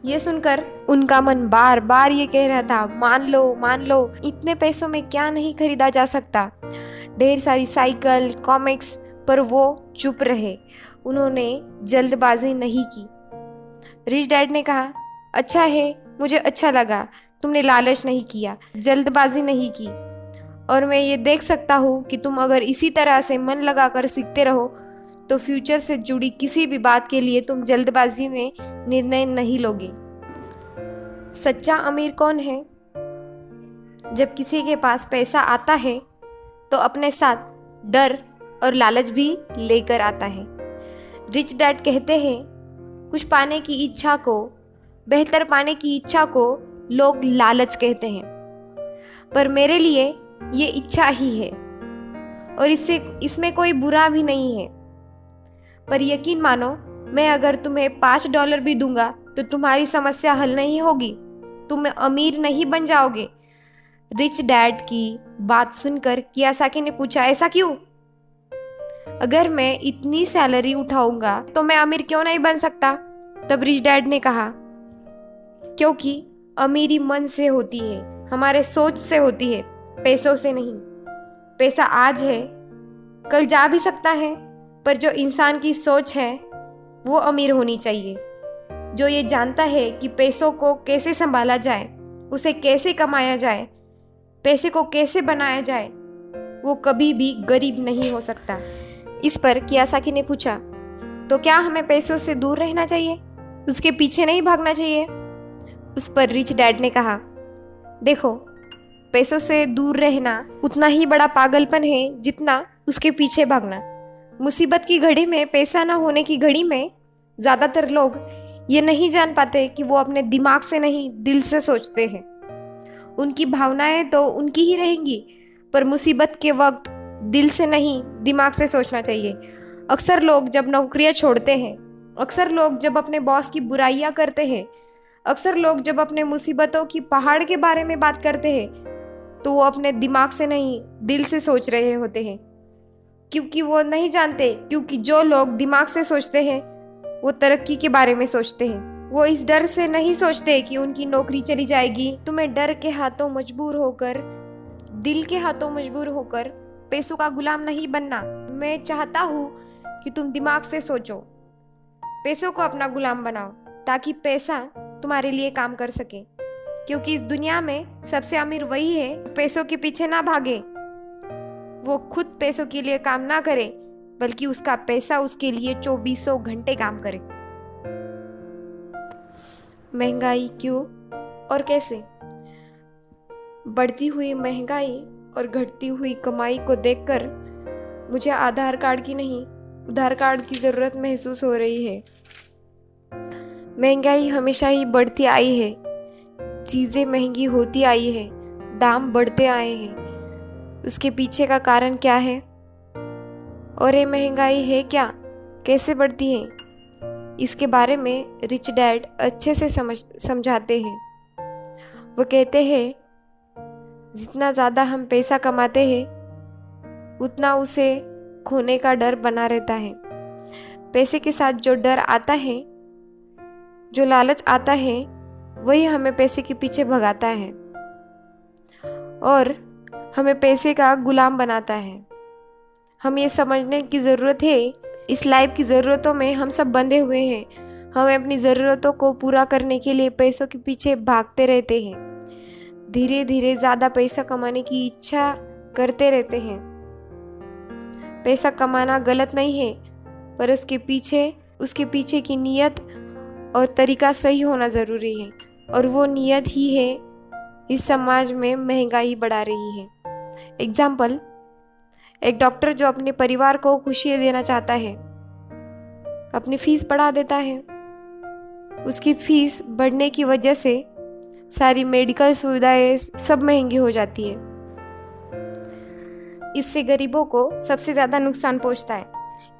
Speaker 1: ये सुनकर उनका मन बार बार ये कह रहा था, मान लो, इतने पैसों में क्या नहीं खरीदा जा सकता, ढेर सारी साइकिल, कॉमिक्स, पर वो चुप रहे। उन्होंने जल्दबाजी नहीं की। रिच डैड ने कहा, अच्छा है, मुझे अच्छा लगा, तुमने लालच नहीं किया, जल्दबाजी नहीं की, और मैं ये देख सकता हूँ कि तुम अगर इसी तरह से मन लगाकर सीखते रहो तो फ्यूचर से जुड़ी किसी भी बात के लिए तुम जल्दबाजी में निर्णय नहीं लोगे। सच्चा अमीर कौन है? जब किसी के पास पैसा आता है तो अपने साथ डर और लालच भी लेकर आता है। रिच डैड कहते हैं, कुछ पाने की इच्छा को, बेहतर पाने की इच्छा को लोग लालच कहते हैं, पर मेरे लिए ये इच्छा ही है और इसमें कोई बुरा भी नहीं है। पर यकीन मानो, मैं अगर तुम्हें $5 भी दूंगा तो तुम्हारी समस्या हल नहीं होगी, तुम अमीर नहीं बन जाओगे। रिच डैड की बात सुनकर कियासाकी ने पूछा, ऐसा क्यों? अगर मैं इतनी सैलरी उठाऊंगा तो मैं अमीर क्यों नहीं बन सकता? तब रिच डैड ने कहा, क्योंकि अमीरी मन से होती है, हमारे सोच से होती है, पैसों से नहीं। पैसा आज है, कल जा भी सकता है, पर जो इंसान की सोच है वो अमीर होनी चाहिए, जो ये जानता है कि पैसों को कैसे संभाला जाए, उसे कैसे कमाया जाए, पैसे को कैसे बनाया जाए, वो कभी भी गरीब नहीं हो सकता। इस पर कियासाकी ने पूछा, तो क्या हमें पैसों से दूर रहना चाहिए, उसके पीछे नहीं भागना चाहिए? उस पर रिच डैड ने कहा, देखो, पैसों से दूर रहना उतना ही बड़ा पागलपन है जितना उसके पीछे भागना। मुसीबत की घड़ी में, पैसा ना होने की घड़ी में ज़्यादातर लोग ये नहीं जान पाते कि वो अपने दिमाग से नहीं, दिल से सोचते हैं। उनकी भावनाएं तो उनकी ही रहेंगी, पर मुसीबत के वक्त दिल से नहीं, दिमाग से सोचना चाहिए। अक्सर लोग जब नौकरियां छोड़ते हैं, अक्सर लोग जब अपने बॉस की बुराइयां करते हैं, अक्सर लोग जब अपने मुसीबतों की पहाड़ के बारे में बात करते हैं, तो वो अपने दिमाग से नहीं, दिल से सोच रहे होते हैं। क्योंकि वो नहीं जानते, क्योंकि जो लोग दिमाग से सोचते हैं वो तरक्की के बारे में सोचते हैं। वो इस डर से नहीं सोचते कि उनकी नौकरी चली जाएगी। तुम्हें डर के हाथों मजबूर होकर, दिल के हाथों मजबूर होकर पैसों का गुलाम नहीं बनना। मैं चाहता हूँ कि तुम दिमाग से सोचो, पैसों को अपना गुलाम बनाओ, ताकि पैसा तुम्हारे लिए काम कर सके। क्योंकि इस दुनिया में सबसे अमीर वही है पैसों के पीछे ना भागे, वो खुद पैसों के लिए काम ना करे, बल्कि उसका पैसा उसके लिए 2400 घंटे काम करे। महंगाई क्यों और कैसे? बढ़ती हुई महंगाई और घटती हुई कमाई को देखकर मुझे आधार कार्ड की नहीं, उधार कार्ड की ज़रूरत महसूस हो रही है। महंगाई हमेशा ही बढ़ती आई है, चीज़ें महंगी होती आई है, दाम बढ़ते आए हैं। उसके पीछे का कारण क्या है? और ये महंगाई है क्या, कैसे बढ़ती है? इसके बारे में रिच डैड अच्छे से समझाते हैं। वो कहते हैं, जितना ज़्यादा हम पैसा कमाते हैं उतना उसे खोने का डर बना रहता है। पैसे के साथ जो डर आता है, जो लालच आता है, वही हमें पैसे के पीछे भगाता है और हमें पैसे का गुलाम बनाता है। हम ये समझने की ज़रूरत है, इस लाइफ की ज़रूरतों में हम सब बंधे हुए हैं। हमें अपनी ज़रूरतों को पूरा करने के लिए पैसों के पीछे भागते रहते हैं, धीरे धीरे ज़्यादा पैसा कमाने की इच्छा करते रहते हैं। पैसा कमाना गलत नहीं है, पर उसके पीछे की नीयत और तरीका सही होना ज़रूरी है, और वो नीयत ही है इस समाज में महंगाई बढ़ा रही है। एग्जाम्पल, एक डॉक्टर जो अपने परिवार को खुशी देना चाहता है, अपनी फीस बढ़ा देता है। उसकी फीस बढ़ने की वजह से सारी मेडिकल सुविधाएं सब महंगी हो जाती है। इससे गरीबों को सबसे ज़्यादा नुकसान पहुंचता है।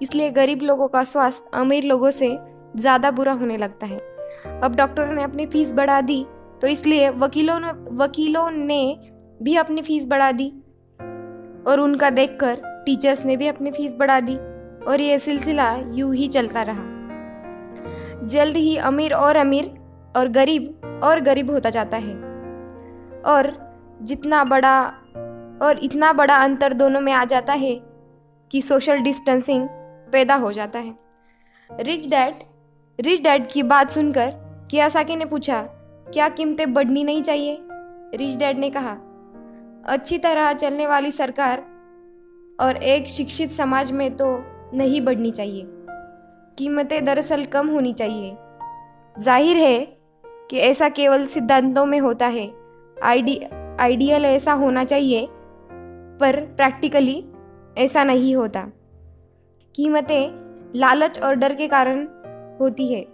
Speaker 1: इसलिए गरीब लोगों का स्वास्थ्य अमीर लोगों से ज़्यादा बुरा होने लगता है। अब डॉक्टरों ने अपनी फीस बढ़ा दी, तो इसलिए वकीलों ने भी अपनी फीस बढ़ा दी, और उनका देखकर टीचर्स ने भी अपनी फीस बढ़ा दी, और ये सिलसिला यूं ही चलता रहा। जल्द ही अमीर और गरीब होता जाता है, और इतना बड़ा अंतर दोनों में आ जाता है कि सोशल डिस्टेंसिंग पैदा हो जाता है। रिच डैड की बात सुनकर कियासाकी ने पूछा, क्या कीमतें बढ़नी नहीं चाहिए? रिच डैड ने कहा, अच्छी तरह चलने वाली सरकार और एक शिक्षित समाज में तो नहीं बढ़नी चाहिए। कीमतें दरअसल कम होनी चाहिए। जाहिर है कि ऐसा केवल सिद्धांतों में होता है, आइडियल ऐसा होना चाहिए, पर प्रैक्टिकली ऐसा नहीं होता। कीमतें लालच और डर के कारण होती है।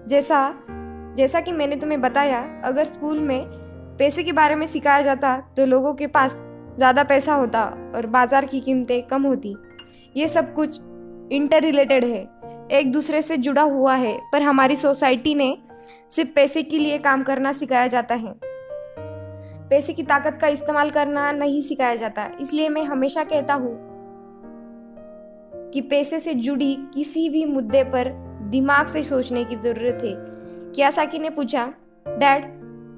Speaker 1: जैसा कि मैंने तुम्हें बताया, अगर स्कूल में पैसे के बारे में सिखाया जाता तो लोगों के पास ज़्यादा पैसा होता और बाजार की कीमतें कम होती। ये सब कुछ इंटर रिलेटेड है, एक दूसरे से जुड़ा हुआ है, पर हमारी सोसाइटी ने सिर्फ पैसे के लिए काम करना सिखाया जाता है, पैसे की ताकत का इस्तेमाल करना नहीं सिखाया जाता। इसलिए मैं हमेशा कहता हूँ कि पैसे से जुड़ी किसी भी मुद्दे पर दिमाग से सोचने की जरूरत है। कियासाकी ने पूछा, डैड,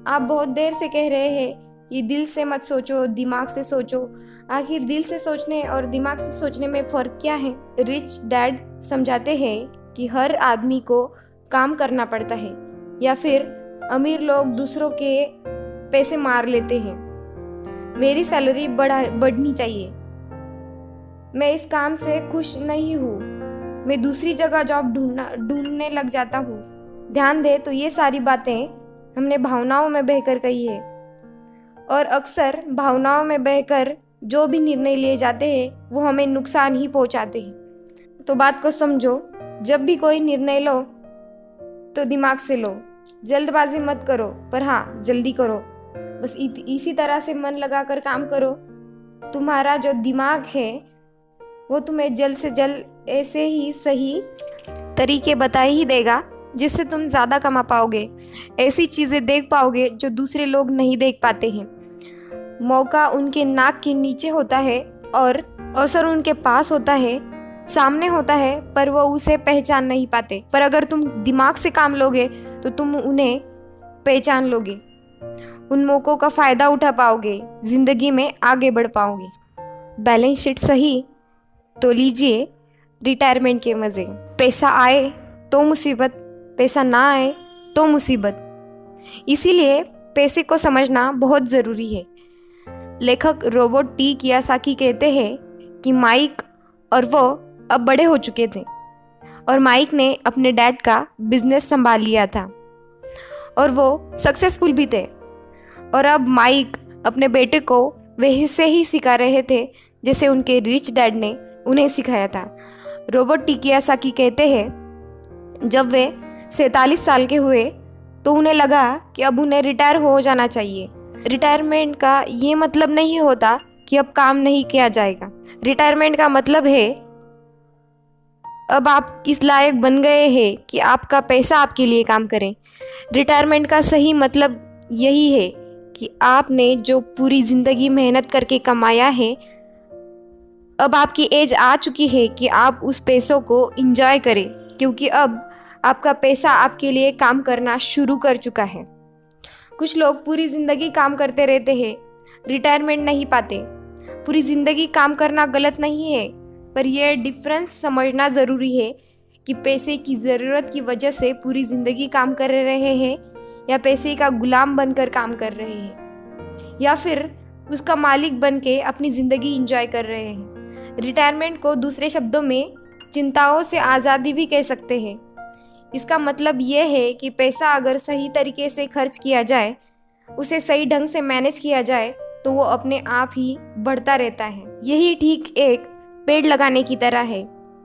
Speaker 1: आप बहुत देर से कह रहे हैं कि दिल से मत सोचो, दिमाग से सोचो। आखिर दिल से सोचने और दिमाग से सोचने में फर्क क्या है? रिच डैड समझाते हैं कि हर आदमी को काम करना पड़ता है, या फिर अमीर लोग दूसरों के पैसे मार लेते हैं। मेरी सैलरी बढ़नी चाहिए। मैं इस काम से खुश नहीं हूँ, मैं दूसरी जगह जॉब ढूंढने लग जाता हूँ। ध्यान दे तो ये सारी बातें हमने भावनाओं में बहकर कही है, और अक्सर भावनाओं में बहकर जो भी निर्णय लिए जाते हैं वो हमें नुकसान ही पहुंचाते हैं। तो बात को समझो, जब भी कोई निर्णय लो तो दिमाग से लो, जल्दबाजी मत करो, पर हाँ, जल्दी करो। बस इसी तरह से मन लगाकर काम करो। तुम्हारा जो दिमाग है वो तुम्हें जल्द से जल्द ऐसे ही सही तरीके बता ही देगा जिससे तुम ज़्यादा कमा पाओगे, ऐसी चीज़ें देख पाओगे जो दूसरे लोग नहीं देख पाते हैं। मौका उनके नाक के नीचे होता है और अवसर उनके पास होता है, सामने होता है, पर वो उसे पहचान नहीं पाते। पर अगर तुम दिमाग से काम लोगे तो तुम उन्हें पहचान लोगे, उन मौक़ों का फ़ायदा उठा पाओगे, ज़िंदगी में आगे बढ़ पाओगे। बैलेंस शीट सही तो लीजिए रिटायरमेंट के मज़े। पैसा आए तो मुसीबत, पैसा ना आए तो मुसीबत। इसीलिए पैसे को समझना बहुत ज़रूरी है। लेखक रॉबर्ट टी कियासाकी कहते हैं कि माइक और वो अब बड़े हो चुके थे, और माइक ने अपने डैड का बिजनेस संभाल लिया था, और वो सक्सेसफुल भी थे। और अब माइक अपने बेटे को वैसे ही सिखा रहे थे जैसे उनके रिच डैड ने उन्हें सिखाया था। रॉबर्ट टी कियासाकी कहते हैं, जब वे 47 साल के हुए तो उन्हें लगा कि अब उन्हें रिटायर हो जाना चाहिए। रिटायरमेंट का ये मतलब नहीं होता कि अब काम नहीं किया जाएगा। रिटायरमेंट का मतलब है अब आप इस लायक बन गए हैं कि आपका पैसा आपके लिए काम करे। रिटायरमेंट का सही मतलब यही है कि आपने जो पूरी ज़िंदगी मेहनत करके कमाया है, अब आपकी एज आ चुकी है कि आप उस पैसों को एंजॉय करें, क्योंकि अब आपका पैसा आपके लिए काम करना शुरू कर चुका है। कुछ लोग पूरी ज़िंदगी काम करते रहते हैं, रिटायरमेंट नहीं पाते। पूरी ज़िंदगी काम करना गलत नहीं है, पर यह डिफरेंस समझना ज़रूरी है कि पैसे की ज़रूरत की वजह से पूरी ज़िंदगी काम कर रहे हैं, या पैसे का गुलाम बनकर काम कर रहे हैं, या फिर उसका मालिक बन के अपनी ज़िंदगी एंजॉय कर रहे हैं। रिटायरमेंट को दूसरे शब्दों में चिंताओं से आज़ादी भी कह सकते हैं। इसका मतलब यह है कि पैसा अगर सही तरीके से खर्च किया जाए, उसे सही ढंग से मैनेज किया जाए, तो वो अपने आप ही बढ़ता रहता है। यही ठीक एक पेड़ लगाने की तरह है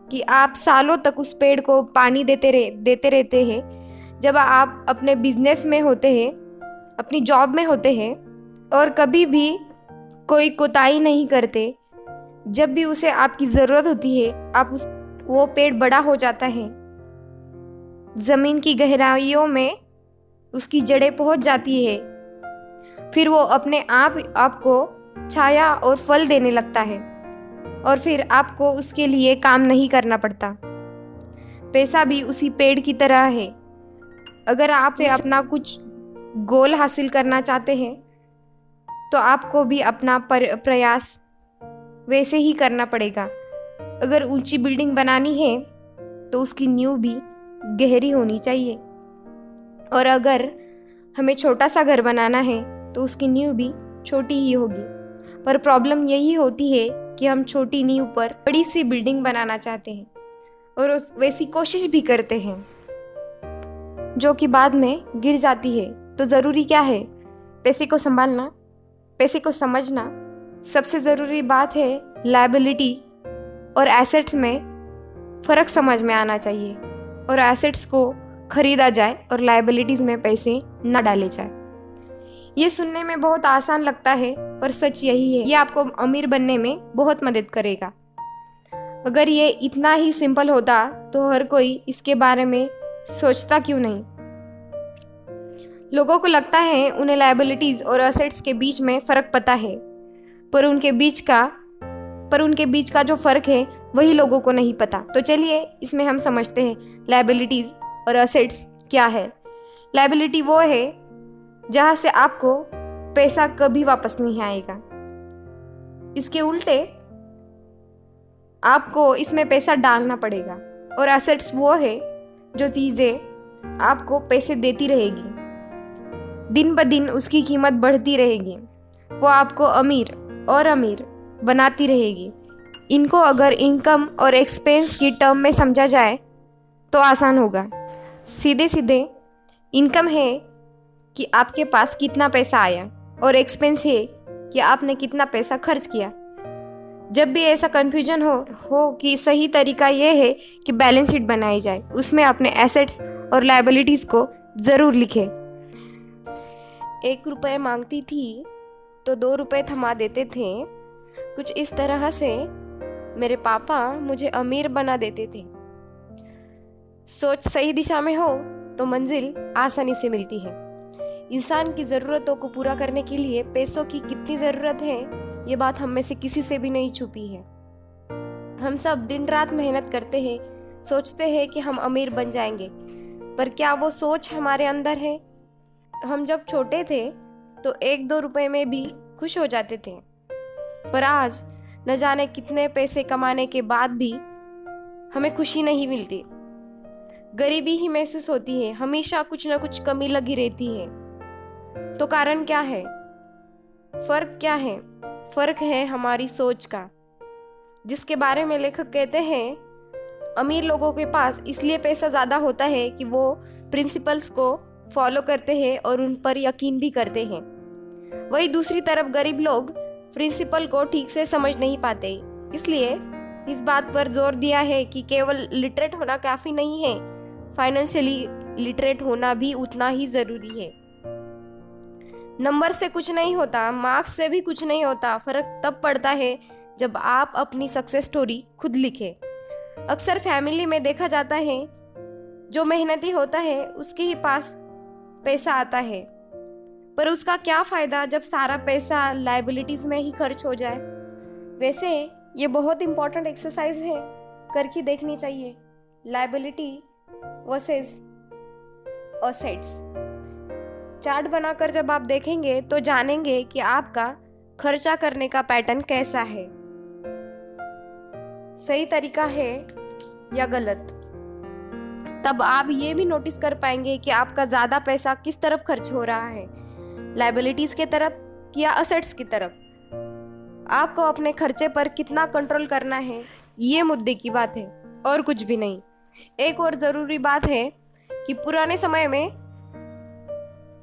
Speaker 1: कि आप सालों तक उस पेड़ को पानी देते रहते हैं। जब आप अपने बिजनेस में होते हैं, अपनी जॉब में होते हैं, और कभी भी कोई कोताही नहीं करते, जब भी उसे आपकी ज़रूरत होती है आप वो पेड़ बड़ा हो जाता है, जमीन की गहराइयों में उसकी जड़ें पहुंच जाती है। फिर वो अपने आप आपको छाया और फल देने लगता है, और फिर आपको उसके लिए काम नहीं करना पड़ता। पैसा भी उसी पेड़ की तरह है। अगर आप से अपना कुछ गोल हासिल करना चाहते हैं तो आपको भी अपना प्रयास वैसे ही करना पड़ेगा। अगर ऊंची बिल्डिंग बनानी है तो उसकी नींव भी गहरी होनी चाहिए, और अगर हमें छोटा सा घर बनाना है तो उसकी नींव भी छोटी ही होगी। पर प्रॉब्लम यही होती है कि हम छोटी नींव पर बड़ी सी बिल्डिंग बनाना चाहते हैं और वैसी कोशिश भी करते हैं जो कि बाद में गिर जाती है। तो ज़रूरी क्या है? पैसे को संभालना, पैसे को समझना। सबसे ज़रूरी बात है लायबिलिटी और एसेट्स में फ़र्क समझ में आना चाहिए, और एसेट्स को खरीदा जाए और लायबिलिटीज़ में पैसे न डाले जाए। ये सुनने में बहुत आसान लगता है, पर सच यही है। ये आपको अमीर बनने में बहुत मदद करेगा। अगर ये इतना ही सिंपल होता तो हर कोई इसके बारे में सोचता क्यों नहीं? लोगों को लगता है उन्हें लायबिलिटीज और एसेट्स के बीच में फ़र्क पता है, पर उनके बीच का जो फ़र्क है वही लोगों को नहीं पता। तो चलिए इसमें हम समझते हैं लायबिलिटीज और एसेट्स क्या है। लायबिलिटी वो है जहाँ से आपको पैसा कभी वापस नहीं आएगा। इसके उल्टे आपको इसमें पैसा डालना पड़ेगा। और एसेट्स वो है जो चीज़ें आपको पैसे देती रहेगी, दिन ब दिन उसकी कीमत बढ़ती रहेगी, वो आपको अमीर और अमीर बनाती रहेगी। इनको अगर इनकम और एक्सपेंस की टर्म में समझा जाए तो आसान होगा। सीधे सीधे इनकम है कि आपके पास कितना पैसा आया, और एक्सपेंस है कि आपने कितना पैसा खर्च किया। जब भी ऐसा कन्फ्यूजन हो कि सही तरीका यह है कि बैलेंस शीट बनाई जाए, उसमें अपने एसेट्स और लायबिलिटीज़ को ज़रूर लिखें। 1 रुपये मांगती थी तो 2 रुपये थमा देते थे। कुछ इस तरह से मेरे पापा मुझे अमीर बना देते थे। सोच सही दिशा में हो तो मंजिल आसानी से मिलती है। इंसान की ज़रूरतों को पूरा करने के लिए पैसों की कितनी ज़रूरत है, ये बात हम में से किसी से भी नहीं छुपी है। हम सब दिन रात मेहनत करते हैं, सोचते हैं कि हम अमीर बन जाएंगे, पर क्या वो सोच हमारे अंदर है? हम जब छोटे थे तो 1-2 रुपए में भी खुश हो जाते थे, पर आज न जाने कितने पैसे कमाने के बाद भी हमें खुशी नहीं मिलती। गरीबी ही महसूस होती है, हमेशा कुछ ना कुछ कमी लगी रहती है। तो कारण क्या है? फर्क क्या है? फर्क है हमारी सोच का, जिसके बारे में लेखक कहते हैं अमीर लोगों के पास इसलिए पैसा ज़्यादा होता है कि वो प्रिंसिपल्स को फॉलो करते हैं और उन पर यकीन भी करते हैं। वही दूसरी तरफ गरीब लोग प्रिंसिपल को ठीक से समझ नहीं पाते। इसलिए इस बात पर जोर दिया है कि केवल लिटरेट होना काफ़ी नहीं है, फाइनेंशियली लिटरेट होना भी उतना ही ज़रूरी है। नंबर से कुछ नहीं होता, मार्क्स से भी कुछ नहीं होता। फ़र्क तब पड़ता है जब आप अपनी सक्सेस स्टोरी खुद लिखें। अक्सर फैमिली में देखा जाता है जो मेहनती होता है उसके ही पास पैसा आता है, पर उसका क्या फ़ायदा जब सारा पैसा लायबिलिटीज़ में ही खर्च हो जाए। वैसे ये बहुत इम्पॉर्टेंट एक्सरसाइज है, करके देखनी चाहिए। लायबिलिटी वर्सेस असेट्स चार्ट बनाकर जब आप देखेंगे तो जानेंगे कि आपका खर्चा करने का पैटर्न कैसा है, सही तरीका है या गलत। तब आप ये भी नोटिस कर पाएंगे कि आपका ज़्यादा पैसा किस तरफ खर्च हो रहा है, लायबिलिटीज़ की तरफ या असेट्स की तरफ। आपको अपने खर्चे पर कितना कंट्रोल करना है, ये मुद्दे की बात है और कुछ भी नहीं। एक और ज़रूरी बात है कि पुराने समय में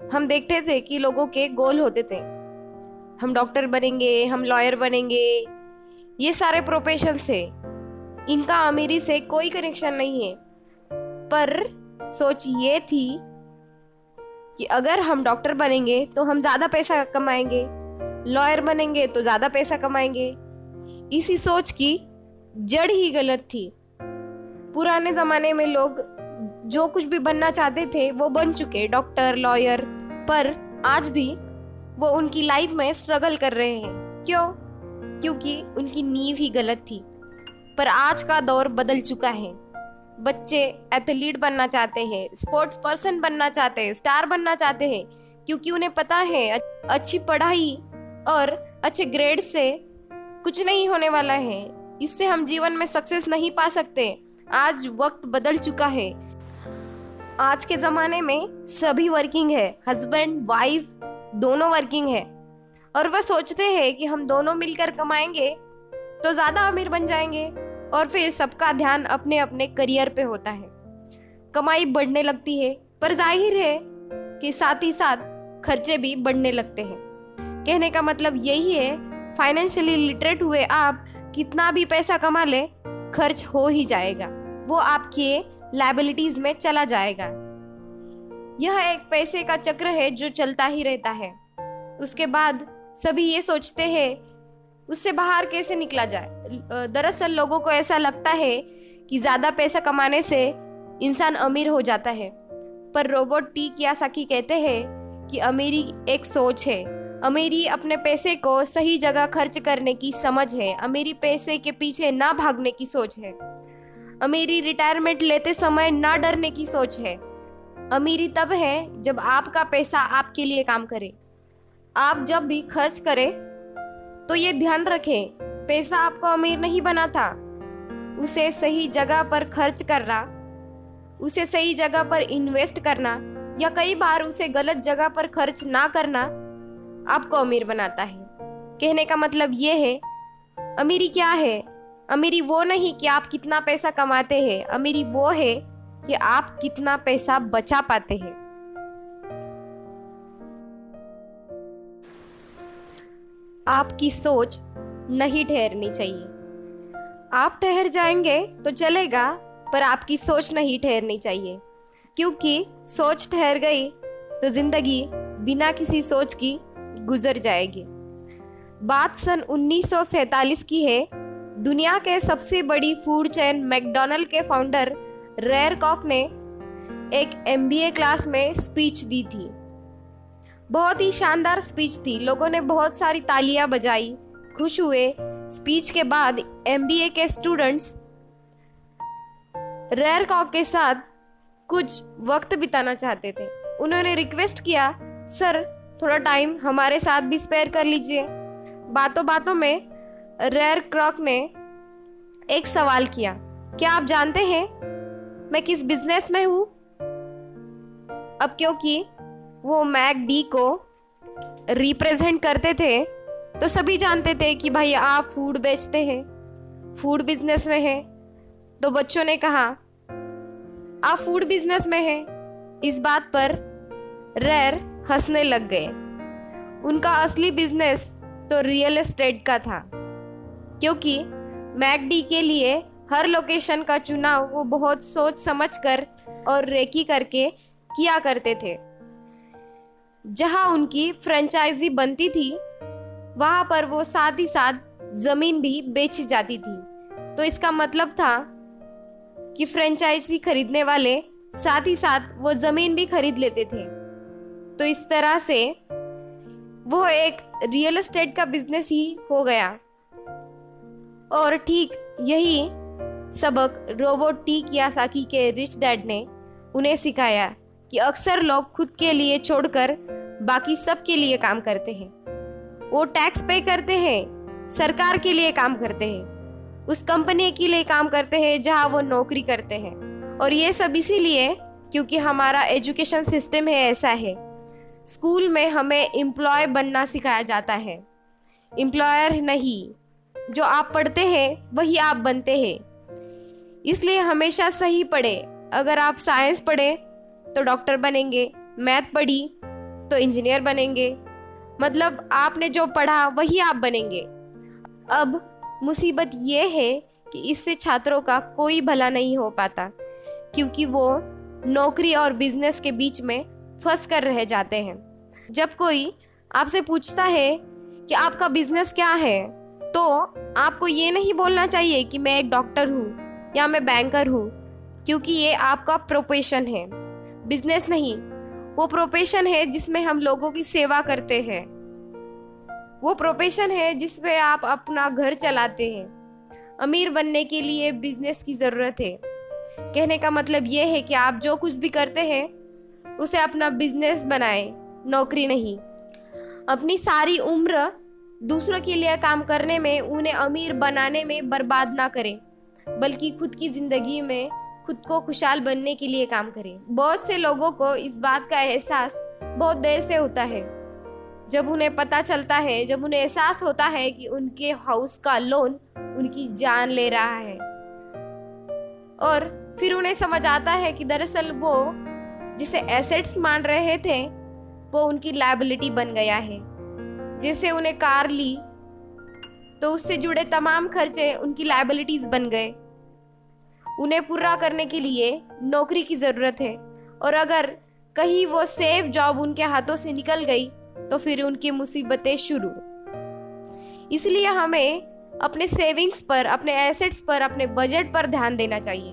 Speaker 1: हम देखते थे कि लोगों के गोल होते थे, हम डॉक्टर बनेंगे, हम लॉयर बनेंगे। ये सारे प्रोफेशन से इनका अमीरी से कोई कनेक्शन नहीं है, पर सोच ये थी कि अगर हम डॉक्टर बनेंगे तो हम ज़्यादा पैसा कमाएंगे, लॉयर बनेंगे तो ज़्यादा पैसा कमाएंगे। इसी सोच की जड़ ही गलत थी। पुराने ज़माने में लोग जो कुछ भी बनना चाहते थे वो बन चुके, डॉक्टर, लॉयर, पर आज भी वो उनकी लाइफ में स्ट्रगल कर रहे हैं। क्यों? क्योंकि उनकी नींव ही गलत थी। पर आज का दौर बदल चुका है। बच्चे एथलीट बनना चाहते हैं, स्पोर्ट्स पर्सन बनना चाहते हैं, स्टार बनना चाहते हैं, क्योंकि उन्हें पता है अच्छी पढ़ाई और अच्छे ग्रेड से कुछ नहीं होने वाला है। इससे हम जीवन में सक्सेस नहीं पा सकते। आज वक्त बदल चुका है। आज के ज़माने में सभी वर्किंग है, हस्बैंड वाइफ दोनों वर्किंग है, और वह सोचते हैं कि हम दोनों मिलकर कमाएंगे तो ज़्यादा अमीर बन जाएंगे, और फिर सबका ध्यान अपने अपने करियर पे होता है। कमाई बढ़ने लगती है, पर जाहिर है कि साथ ही साथ खर्चे भी बढ़ने लगते हैं। कहने का मतलब यही है, फाइनेंशियली लिटरेट हुए आप कितना भी पैसा कमा ले, खर्च हो ही जाएगा, वो आपके लायबिलिटीज में चला जाएगा। यह एक पैसे का चक्र है जो चलता ही रहता है। उसके बाद सभी ये सोचते हैं उससे बाहर कैसे निकला जाए। दरअसल लोगों को ऐसा लगता है कि ज़्यादा पैसा कमाने से इंसान अमीर हो जाता है, पर रॉबर्ट टी कियोसाकी कहते हैं कि अमीरी एक सोच है। अमीरी अपने पैसे को सही जगह खर्च करने की समझ है। अमीरी पैसे के पीछे ना भागने की सोच है। अमीरी रिटायरमेंट लेते समय ना डरने की सोच है। अमीरी तब है जब आपका पैसा आपके लिए काम करे। आप जब भी खर्च करें तो ये ध्यान रखें, पैसा आपको अमीर नहीं बना था। उसे सही जगह पर खर्च करना, उसे सही जगह पर इन्वेस्ट करना, या कई बार उसे गलत जगह पर खर्च ना करना आपको अमीर बनाता है। कहने का मतलब ये है, अमीरी क्या है? अमीरी वो नहीं कि आप कितना पैसा कमाते हैं, अमीरी वो है कि आप कितना पैसा बचा पाते हैं। आपकी सोच नहीं ठहरनी चाहिए। आप ठहर जाएंगे तो चलेगा, पर आपकी सोच नहीं ठहरनी चाहिए, क्योंकि सोच ठहर गई तो जिंदगी बिना किसी सोच की गुजर जाएगी। बात सन 1947 की है। दुनिया के सबसे बड़ी फूड चेन मैकडॉनल्ड के फाउंडर रेर कॉक ने एक MBA क्लास में स्पीच दी थी। बहुत ही शानदार स्पीच थी। लोगों ने बहुत सारी तालियां बजाई, खुश हुए। स्पीच के बाद MBA के स्टूडेंट्स रेर कॉक के साथ कुछ वक्त बिताना चाहते थे। उन्होंने रिक्वेस्ट किया, सर थोड़ा टाइम हमारे साथ भी स्पेयर कर लीजिए। बातों बातों में रेर कॉक ने एक सवाल किया, क्या आप जानते हैं मैं किस बिजनेस में हूँ? अब क्योंकि वो मैकडी को रिप्रेजेंट करते थे तो सभी जानते थे कि भाई आप फूड बेचते हैं, फूड बिजनेस में हैं। तो बच्चों ने कहा आप फूड बिजनेस में हैं। इस बात पर रेर हंसने लग गए। उनका असली बिजनेस तो रियल एस्टेट का था, क्योंकि मैकडी के लिए हर लोकेशन का चुनाव वो बहुत सोच समझकर और रेकी करके किया करते थे। जहां उनकी फ्रेंचाइजी बनती थी वहां पर वो साथ ही साथ जमीन भी बेची जाती थी। तो इसका मतलब था कि फ्रेंचाइजी खरीदने वाले साथ ही साथ वो जमीन भी खरीद लेते थे। तो इस तरह से वो एक रियल एस्टेट का बिजनेस ही हो गया। और ठीक यही सबक रॉबर्ट टी कियोसाकी के रिच डैड ने उन्हें सिखाया कि अक्सर लोग खुद के लिए छोड़कर बाकी सब के लिए काम करते हैं। वो टैक्स पे करते हैं, सरकार के लिए काम करते हैं, उस कंपनी के लिए काम करते हैं जहां वो नौकरी करते हैं। और ये सब इसीलिए क्योंकि हमारा एजुकेशन सिस्टम है ऐसा है। स्कूल में हमें एम्प्लॉय बनना सिखाया जाता है, एम्प्लॉयर नहीं। जो आप पढ़ते हैं वही आप बनते हैं। इसलिए हमेशा सही पढ़े। अगर आप साइंस पढ़े तो डॉक्टर बनेंगे, मैथ पढ़ी तो इंजीनियर बनेंगे। मतलब आपने जो पढ़ा वही आप बनेंगे। अब मुसीबत ये है कि इससे छात्रों का कोई भला नहीं हो पाता, क्योंकि वो नौकरी और बिजनेस के बीच में फंस कर रह जाते हैं। जब कोई आपसे पूछता है कि आपका बिजनेस क्या है, तो आपको ये नहीं बोलना चाहिए कि मैं एक डॉक्टर हूँ या मैं बैंकर हूँ। क्योंकि ये आपका प्रोफेशन है, बिजनेस नहीं। वो प्रोफेशन है जिसमें हम लोगों की सेवा करते हैं। वो प्रोफेशन है जिसमें आप अपना घर चलाते हैं। अमीर बनने के लिए बिजनेस की ज़रूरत है। कहने का मतलब ये है कि आप जो कुछ भी करते हैं उसे अपना बिजनेस बनाएं, नौकरी नहीं। अपनी सारी उम्र दूसरों के लिए काम करने में, उन्हें अमीर बनाने में बर्बाद ना करें, बल्कि खुद की ज़िंदगी में खुद को खुशहाल बनने के लिए काम करें। बहुत से लोगों को इस बात का एहसास बहुत देर से होता है। जब उन्हें पता चलता है, जब उन्हें एहसास होता है कि उनके हाउस का लोन उनकी जान ले रहा है, और फिर उन्हें समझ आता है कि दरअसल वो जिसे एसेट्स मान रहे थे वो उनकी लायबिलिटी बन गया है। जैसे उन्हें कार ली तो उससे जुड़े तमाम खर्चे उनकी लायबिलिटीज बन गए। उन्हें पूरा करने के लिए नौकरी की ज़रूरत है, और अगर कहीं वो सेफ जॉब उनके हाथों से निकल गई तो फिर उनकी मुसीबतें शुरू। इसलिए हमें अपने सेविंग्स पर, अपने एसेट्स पर, अपने बजट पर ध्यान देना चाहिए।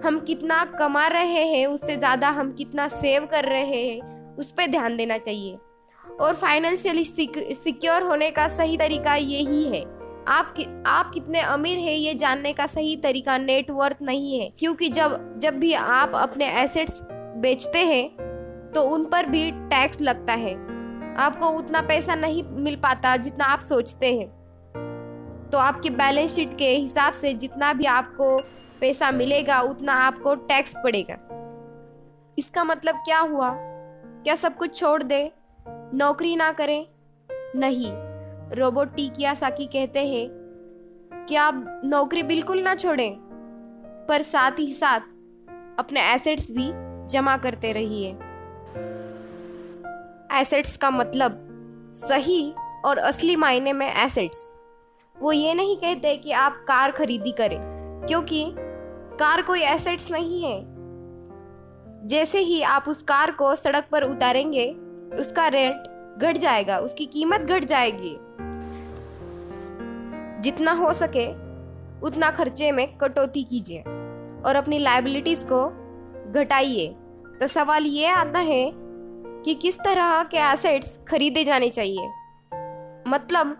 Speaker 1: हम कितना कमा रहे हैं उससे ज़्यादा हम कितना सेव कर रहे हैं उस पर ध्यान देना चाहिए। और फाइनेंशियली सिक्योर होने का सही तरीका यही है। आप कितने अमीर हैं ये जानने का सही तरीका नेटवर्थ नहीं है, क्योंकि जब भी आप अपने एसेट्स बेचते हैं तो उन पर भी टैक्स लगता है। आपको उतना पैसा नहीं मिल पाता जितना आप सोचते हैं। तो आपके बैलेंस शीट के हिसाब से जितना भी आपको पैसा मिलेगा उतना आपको टैक्स पड़ेगा। इसका मतलब क्या हुआ? क्या सब कुछ छोड़ दे, नौकरी ना करें? नहीं। रोबोट टी कियोसाकी कहते हैं कि आप नौकरी बिल्कुल ना छोड़ें, पर साथ ही साथ अपने एसेट्स भी जमा करते रहिए। एसेट्स का मतलब सही और असली मायने में एसेट्स। वो ये नहीं कहते कि आप कार खरीदी करें, क्योंकि कार कोई एसेट्स नहीं है। जैसे ही आप उस कार को सड़क पर उतारेंगे उसका रेट घट जाएगा, उसकी कीमत घट जाएगी। जितना हो सके उतना खर्चे में कटौती कीजिए और अपनी लायबिलिटीज को घटाइए। तो सवाल ये आता है कि किस तरह के एसेट्स खरीदे जाने चाहिए। मतलब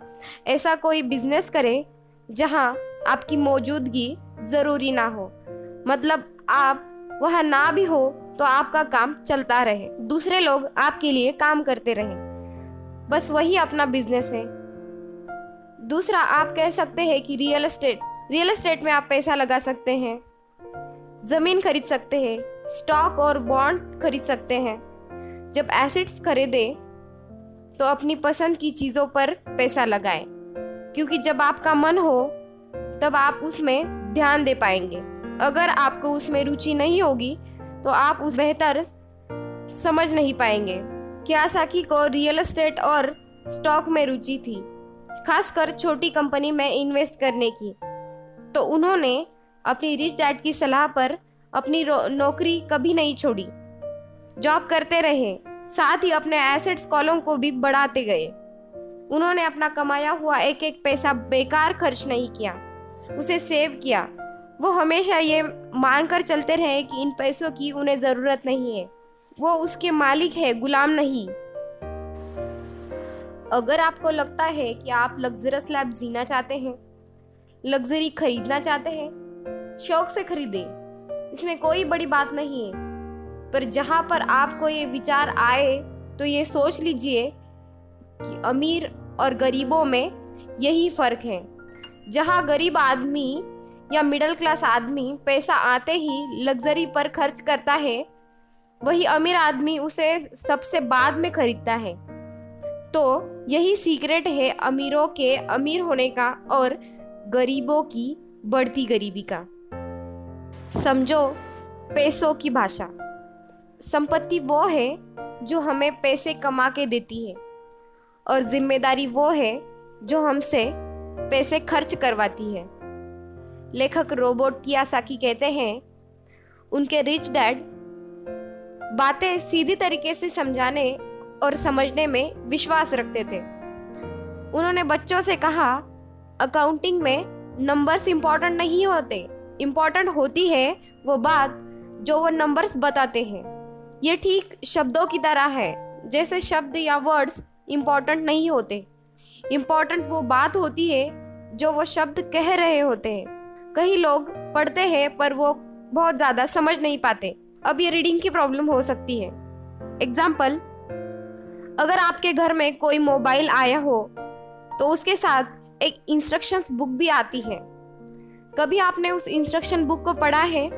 Speaker 1: ऐसा कोई बिजनेस करें जहां आपकी मौजूदगी ज़रूरी ना हो। मतलब आप वहाँ ना भी हो तो आपका काम चलता रहे, दूसरे लोग आपके लिए काम करते रहें, बस वही अपना बिजनेस है। दूसरा, आप कह सकते हैं कि रियल एस्टेट में आप पैसा लगा सकते हैं, ज़मीन खरीद सकते हैं, स्टॉक और बॉन्ड खरीद सकते हैं। जब एसेट्स खरीदें तो अपनी पसंद की चीज़ों पर पैसा लगाएं, क्योंकि जब आपका मन हो तब आप उसमें ध्यान दे पाएंगे। अगर आपको उसमें रुचि नहीं होगी तो आप उस बेहतर समझ नहीं पाएंगे। कियोसाकी को रियल एस्टेट और स्टॉक में रुचि थी, खासकर छोटी कंपनी में इन्वेस्ट करने की। तो उन्होंने अपनी रिच डैड की सलाह पर अपनी नौकरी कभी नहीं छोड़ी, जॉब करते रहे, साथ ही अपने एसेट्स कॉलम को भी बढ़ाते गए। उन्होंने अपना कमाया हुआ एक एक पैसा बेकार खर्च नहीं किया, उसे सेव किया। वो हमेशा ये मानकर चलते रहे कि इन पैसों की उन्हें ज़रूरत नहीं है, वो उसके मालिक है, गुलाम नहीं। अगर आपको लगता है कि आप लग्जरियस लाइफ जीना चाहते हैं, लग्जरी खरीदना चाहते हैं, शौक से खरीदें, इसमें कोई बड़ी बात नहीं है। पर जहाँ पर आपको ये विचार आए तो ये सोच लीजिए कि अमीर और गरीबों में यही फ़र्क है। जहाँ गरीब आदमी या मिडिल क्लास आदमी पैसा आते ही लग्जरी पर खर्च करता है, वही अमीर आदमी उसे सबसे बाद में खरीदता है। तो यही सीक्रेट है अमीरों के अमीर होने का और गरीबों की बढ़ती गरीबी का। समझो पैसों की भाषा। संपत्ति वो है जो हमें पैसे कमा के देती है, और जिम्मेदारी वो है जो हमसे पैसे खर्च करवाती है। लेखक रोबोट कियोसाकी कहते हैं, उनके रिच डैड बातें सीधी तरीके से समझाने और समझने में विश्वास रखते थे। उन्होंने बच्चों से कहा, अकाउंटिंग में नंबर्स इंपॉर्टेंट नहीं होते, इम्पोर्टेंट होती है वो बात जो वो नंबर्स बताते हैं। ये ठीक शब्दों की तरह है, जैसे शब्द या वर्ड्स इम्पोर्टेंट नहीं होते। इम्पोर्टेंट वो बात होती है जो वो शब्द कह रहे होते हैं। कई लोग पढ़ते हैं पर वो बहुत ज़्यादा समझ नहीं पाते। अब ये रीडिंग की प्रॉब्लम हो सकती है। एग्जाम्पल, अगर आपके घर में कोई मोबाइल आया हो तो उसके साथ एक इंस्ट्रक्शंस बुक भी आती है। कभी आपने उस इंस्ट्रक्शन बुक को पढ़ा है?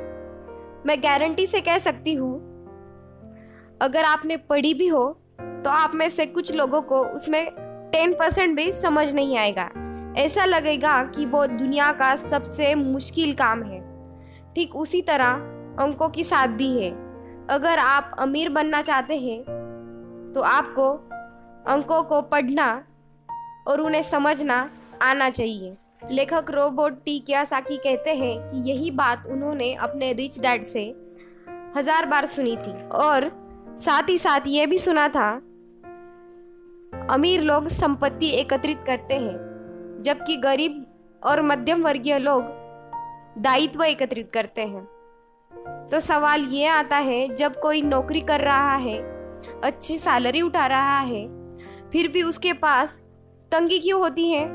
Speaker 1: मैं गारंटी से कह सकती हूँ, अगर आपने पढ़ी भी हो तो आप में से कुछ लोगों को उसमें 10% भी समझ नहीं आएगा। ऐसा लगेगा कि वो दुनिया का सबसे मुश्किल काम है। ठीक उसी तरह अंकों के साथ भी है। अगर आप अमीर बनना चाहते हैं तो आपको अंकों को पढ़ना और उन्हें समझना आना चाहिए। लेखक रोबर्ट टी कियोसाकी कहते हैं कि यही बात उन्होंने अपने रिच डैड से 1000 बार सुनी थी और साथ ही साथ ये भी सुना था, अमीर लोग संपत्ति एकत्रित करते हैं जबकि गरीब और मध्यम वर्गीय लोग दायित्व एकत्रित करते हैं। तो सवाल ये आता है, जब कोई नौकरी कर रहा है, अच्छी सैलरी उठा रहा है, फिर भी उसके पास तंगी क्यों होती है?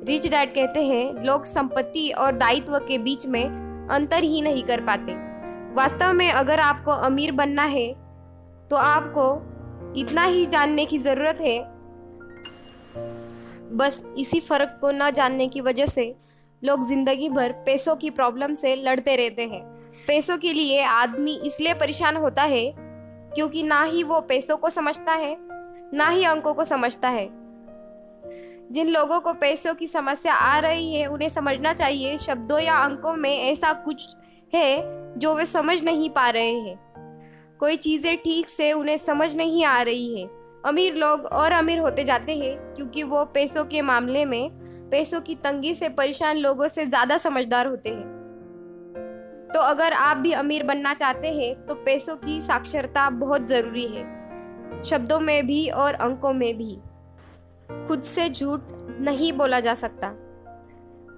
Speaker 1: रिच डैड कहते हैं, लोग संपत्ति और दायित्व के बीच में अंतर ही नहीं कर पाते। वास्तव में अगर आपको अमीर बनना है तो आपको इतना ही जानने की ज़रूरत है। बस इसी फर्क को न जानने की वजह से लोग जिंदगी भर पैसों की प्रॉब्लम से लड़ते रहते हैं। पैसों के लिए आदमी इसलिए परेशान होता है क्योंकि ना ही वो पैसों को समझता है ना ही अंकों को समझता है। जिन लोगों को पैसों की समस्या आ रही है उन्हें समझना चाहिए शब्दों या अंकों में ऐसा कुछ है जो वे समझ नहीं पा रहे हैं। कोई चीज़ें ठीक से उन्हें समझ नहीं आ रही है। अमीर लोग और अमीर होते जाते हैं क्योंकि वो पैसों के मामले में पैसों की तंगी से परेशान लोगों से ज़्यादा समझदार होते हैं। तो अगर आप भी अमीर बनना चाहते हैं तो पैसों की साक्षरता बहुत ज़रूरी है, शब्दों में भी और अंकों में भी। खुद से झूठ नहीं बोला जा सकता।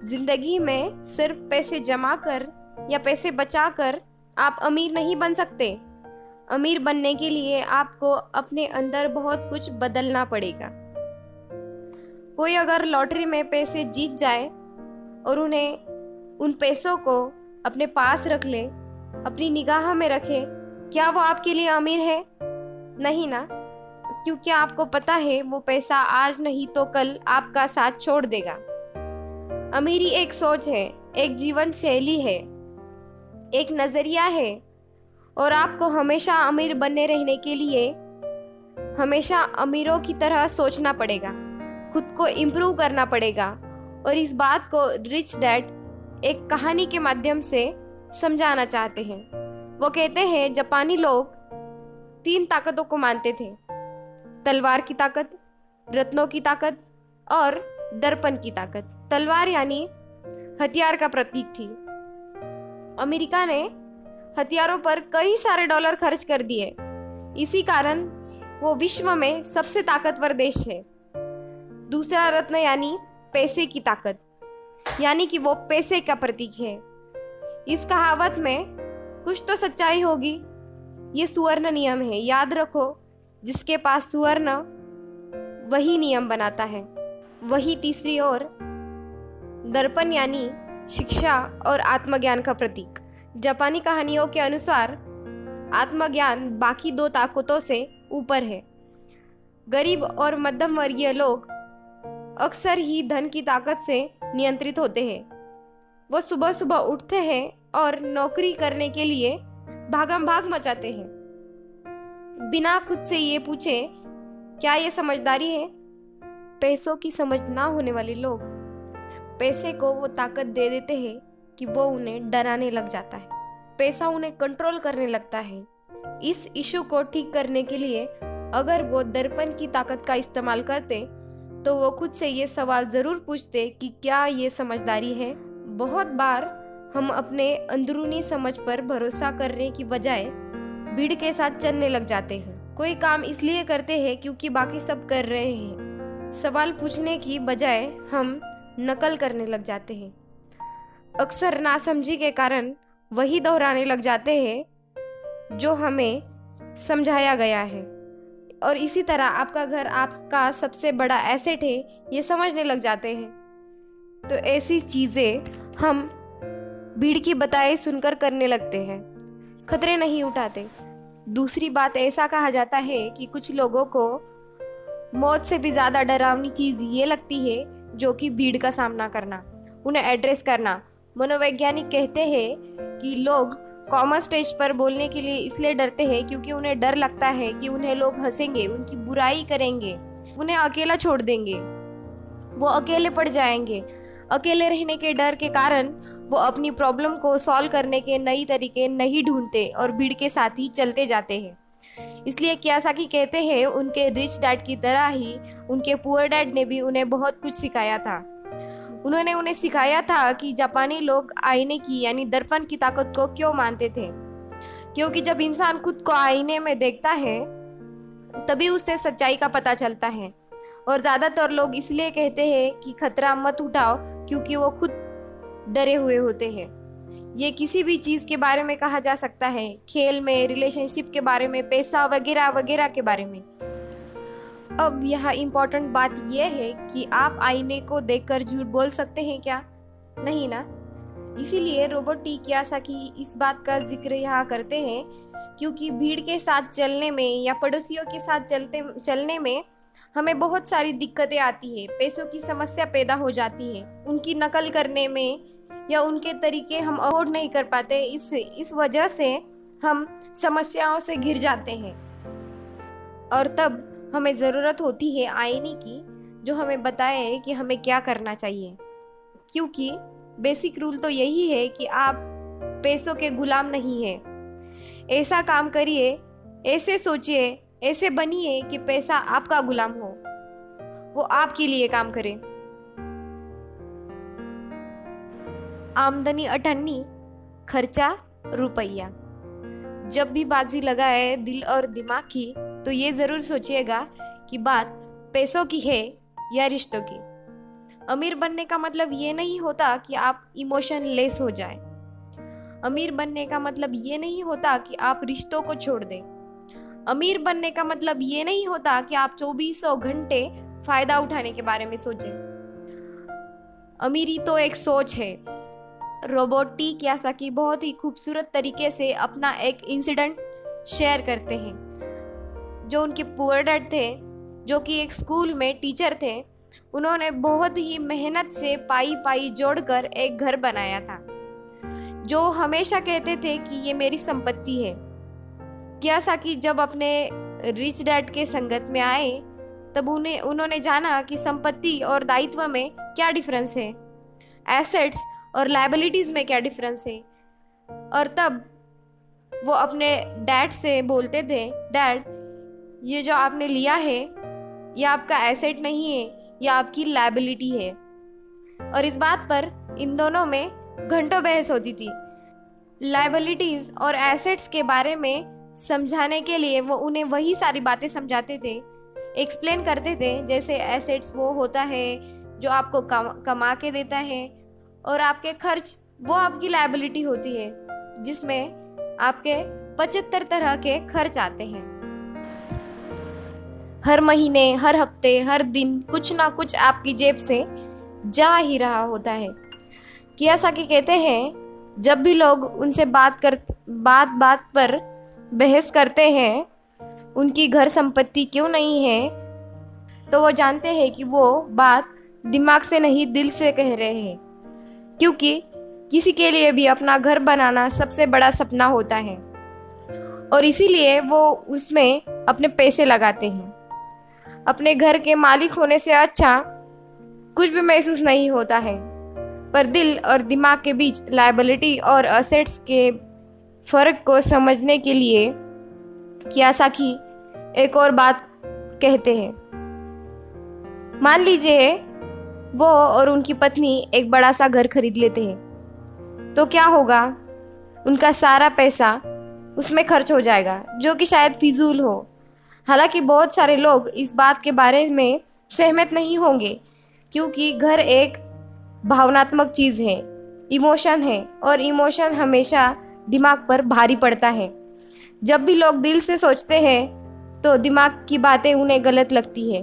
Speaker 1: जिंदगी में सिर्फ पैसे जमा कर या पैसे बचा कर आप अमीर नहीं बन सकते। अमीर बनने के लिए आपको अपने अंदर बहुत कुछ बदलना पड़ेगा। कोई अगर लॉटरी में पैसे जीत जाए और उन्हें उन पैसों को अपने पास रख ले, अपनी निगाह में रखे, क्या वो आपके लिए अमीर है? नहीं ना, क्योंकि आपको पता है वो पैसा आज नहीं तो कल आपका साथ छोड़ देगा। अमीरी एक सोच है, एक जीवन शैली है, एक नज़रिया है और आपको हमेशा अमीर बने रहने के लिए हमेशा अमीरों की तरह सोचना पड़ेगा, खुद को इम्प्रूव करना पड़ेगा। और इस बात को रिच डैड एक कहानी के माध्यम से समझाना चाहते हैं। वो कहते हैं, जापानी लोग 3 ताकतों को मानते थे, तलवार की ताकत, रत्नों की ताकत और दर्पण की ताकत। तलवार यानी हथियार का प्रतीक थी। अमेरिका ने हथियारों पर कई सारे डॉलर खर्च कर दिए, इसी कारण वो विश्व में सबसे ताकतवर देश है। दूसरा रत्न यानी पैसे की ताकत, यानी कि वो पैसे का प्रतीक है। इस कहावत में कुछ तो सच्चाई होगी। ये सुवर्ण नियम है, याद रखो, जिसके पास सुवर्ण वही नियम बनाता है। वही तीसरी ओर दर्पण यानी शिक्षा और आत्मज्ञान का प्रतीक। जापानी कहानियों के अनुसार आत्मज्ञान बाकी 2 ताकतों से ऊपर है। गरीब और मध्यम वर्गीय लोग अक्सर ही धन की ताकत से नियंत्रित होते हैं। वो सुबह सुबह उठते हैं और नौकरी करने के लिए भागम भाग मचाते हैं, बिना खुद से ये पूछे क्या ये समझदारी है। पैसों की समझ ना होने वाले लोग पैसे को वो ताकत दे देते हैं कि वो उन्हें डराने लग जाता है, पैसा उन्हें कंट्रोल करने लगता है। इस इशू को ठीक करने के लिए अगर वो दर्पण की ताकत का इस्तेमाल करते तो वो खुद से ये सवाल ज़रूर पूछते कि क्या ये समझदारी है। बहुत बार हम अपने अंदरूनी समझ पर भरोसा करने की बजाय भीड़ के साथ चलने लग जाते हैं। कोई काम इसलिए करते हैं क्योंकि बाकी सब कर रहे हैं। सवाल पूछने की बजाय हम नकल करने लग जाते हैं। अक्सर नासमझी के कारण वही दोहराने लग जाते हैं जो हमें समझाया गया है, और इसी तरह आपका घर आपका सबसे बड़ा एसेट है ये समझने लग जाते हैं। तो ऐसी चीज़ें हम भीड़ की बताए सुनकर करने लगते हैं, खतरे नहीं उठाते। दूसरी बात, ऐसा कहा जाता है कि कुछ लोगों को मौत से भी ज़्यादा डरावनी चीज़ ये लगती है जो कि भीड़ का सामना करना, उन्हें एड्रेस करना। मनोवैज्ञानिक कहते हैं कि लोग कॉमन स्टेज पर बोलने के लिए इसलिए डरते हैं क्योंकि उन्हें डर लगता है कि उन्हें लोग हंसेंगे, उनकी बुराई करेंगे, उन्हें अकेला छोड़ देंगे, वो अकेले पड़ जाएंगे। अकेले रहने के डर के कारण वो अपनी प्रॉब्लम को सॉल्व करने के नई तरीके नहीं ढूंढते और भीड़ के साथ ही चलते जाते हैं। इसलिए कियासाकी कहते हैं उनके रिच डैड की तरह ही उनके पुअर डैड ने भी उन्हें बहुत कुछ सिखाया था। उन्होंने उन्हें सिखाया था कि जापानी लोग आईने की यानी दर्पण की ताकत को क्यों मानते थे, क्योंकि जब इंसान खुद को आईने में देखता है तभी उसे सच्चाई का पता चलता है। और ज़्यादातर लोग इसलिए कहते हैं कि खतरा मत उठाओ क्योंकि वो खुद डरे हुए होते हैं। ये किसी भी चीज़ के बारे में कहा जा सकता है, खेल में, रिलेशनशिप के बारे में, पैसा वगैरह वगैरह के बारे में। अब यहाँ इम्पोर्टेंट बात यह है कि आप आईने को देखकर झूठ बोल सकते हैं क्या? नहीं ना। इसीलिए रोबोट टी कियासाकी इस बात का जिक्र यहाँ करते हैं क्योंकि भीड़ के साथ चलने में या पड़ोसियों के साथ चलने में हमें बहुत सारी दिक्कतें आती है। पैसों की समस्या पैदा हो जाती है, उनकी नकल करने में या उनके तरीके हम अफोर्ड नहीं कर पाते। इस वजह से हम समस्याओं से घिर जाते हैं और तब हमें ज़रूरत होती है आईने की जो हमें बताए कि हमें क्या करना चाहिए। क्योंकि बेसिक रूल तो यही है कि आप पैसों के गुलाम नहीं हैं। ऐसा काम करिए, ऐसे सोचिए, ऐसे बनिए कि पैसा आपका गुलाम हो, वो आपके लिए काम करे। आमदनी 98, खर्चा रुपया। जब भी बाजी लगाए दिल और दिमाग की तो ये ज़रूर सोचिएगा कि बात पैसों की है या रिश्तों की। अमीर बनने का मतलब ये नहीं होता कि आप इमोशन लेस हो जाए। अमीर बनने का मतलब ये नहीं होता कि आप रिश्तों को छोड़ दें। अमीर बनने का मतलब ये नहीं होता कि आप 2400 घंटे फायदा उठाने के बारे में सोचें। अमीरी तो एक सोच है। रोबोट टी कियासाकी बहुत ही खूबसूरत तरीके से अपना एक इंसिडेंट शेयर करते हैं। जो उनके पुअर डैड थे, जो कि एक स्कूल में टीचर थे, उन्होंने बहुत ही मेहनत से पाई पाई जोड़कर एक घर बनाया था, जो हमेशा कहते थे कि ये मेरी संपत्ति है। कियासाकी जब अपने रिच डैड के संगत में आए तब उन्होंने जाना कि संपत्ति और दायित्व में क्या डिफरेंस है, एसेट्स और लायबिलिटीज में क्या डिफरेंस है। और तब वो अपने डैड से बोलते थे, डैड ये जो आपने लिया है ये आपका एसेट नहीं है, ये आपकी लायबिलिटी है। और इस बात पर इन दोनों में घंटों बहस होती थी। लायबिलिटीज और एसेट्स के बारे में समझाने के लिए वो उन्हें वही सारी बातें समझाते थे, एक्सप्लेन करते थे। जैसे एसेट्स वो होता है जो आपको कमा के देता है, और आपके खर्च वो आपकी लायबिलिटी होती है जिसमें आपके 75 तरह के खर्च आते हैं। हर महीने, हर हफ्ते, हर दिन कुछ ना कुछ आपकी जेब से जा ही रहा होता है। कियासाकी कहते हैं जब भी लोग उनसे बात पर बहस करते हैं उनकी घर संपत्ति क्यों नहीं है, तो वो जानते हैं कि वो बात दिमाग से नहीं दिल से कह रहे हैं। क्योंकि किसी के लिए भी अपना घर बनाना सबसे बड़ा सपना होता है और इसीलिए वो उसमें अपने पैसे लगाते हैं। अपने घर के मालिक होने से अच्छा कुछ भी महसूस नहीं होता है, पर दिल और दिमाग के बीच लायबिलिटी और असेट्स के फ़र्क को समझने के लिए कियासाकी एक और बात कहते हैं। मान लीजिए वो और उनकी पत्नी एक बड़ा सा घर खरीद लेते हैं, तो क्या होगा? उनका सारा पैसा उसमें खर्च हो जाएगा, जो कि शायद फिजूल हो। हालांकि बहुत सारे लोग इस बात के बारे में सहमत नहीं होंगे, क्योंकि घर एक भावनात्मक चीज़ है। इमोशन है और इमोशन हमेशा दिमाग पर भारी पड़ता है। जब भी लोग दिल से सोचते हैं तो दिमाग की बातें उन्हें गलत लगती है,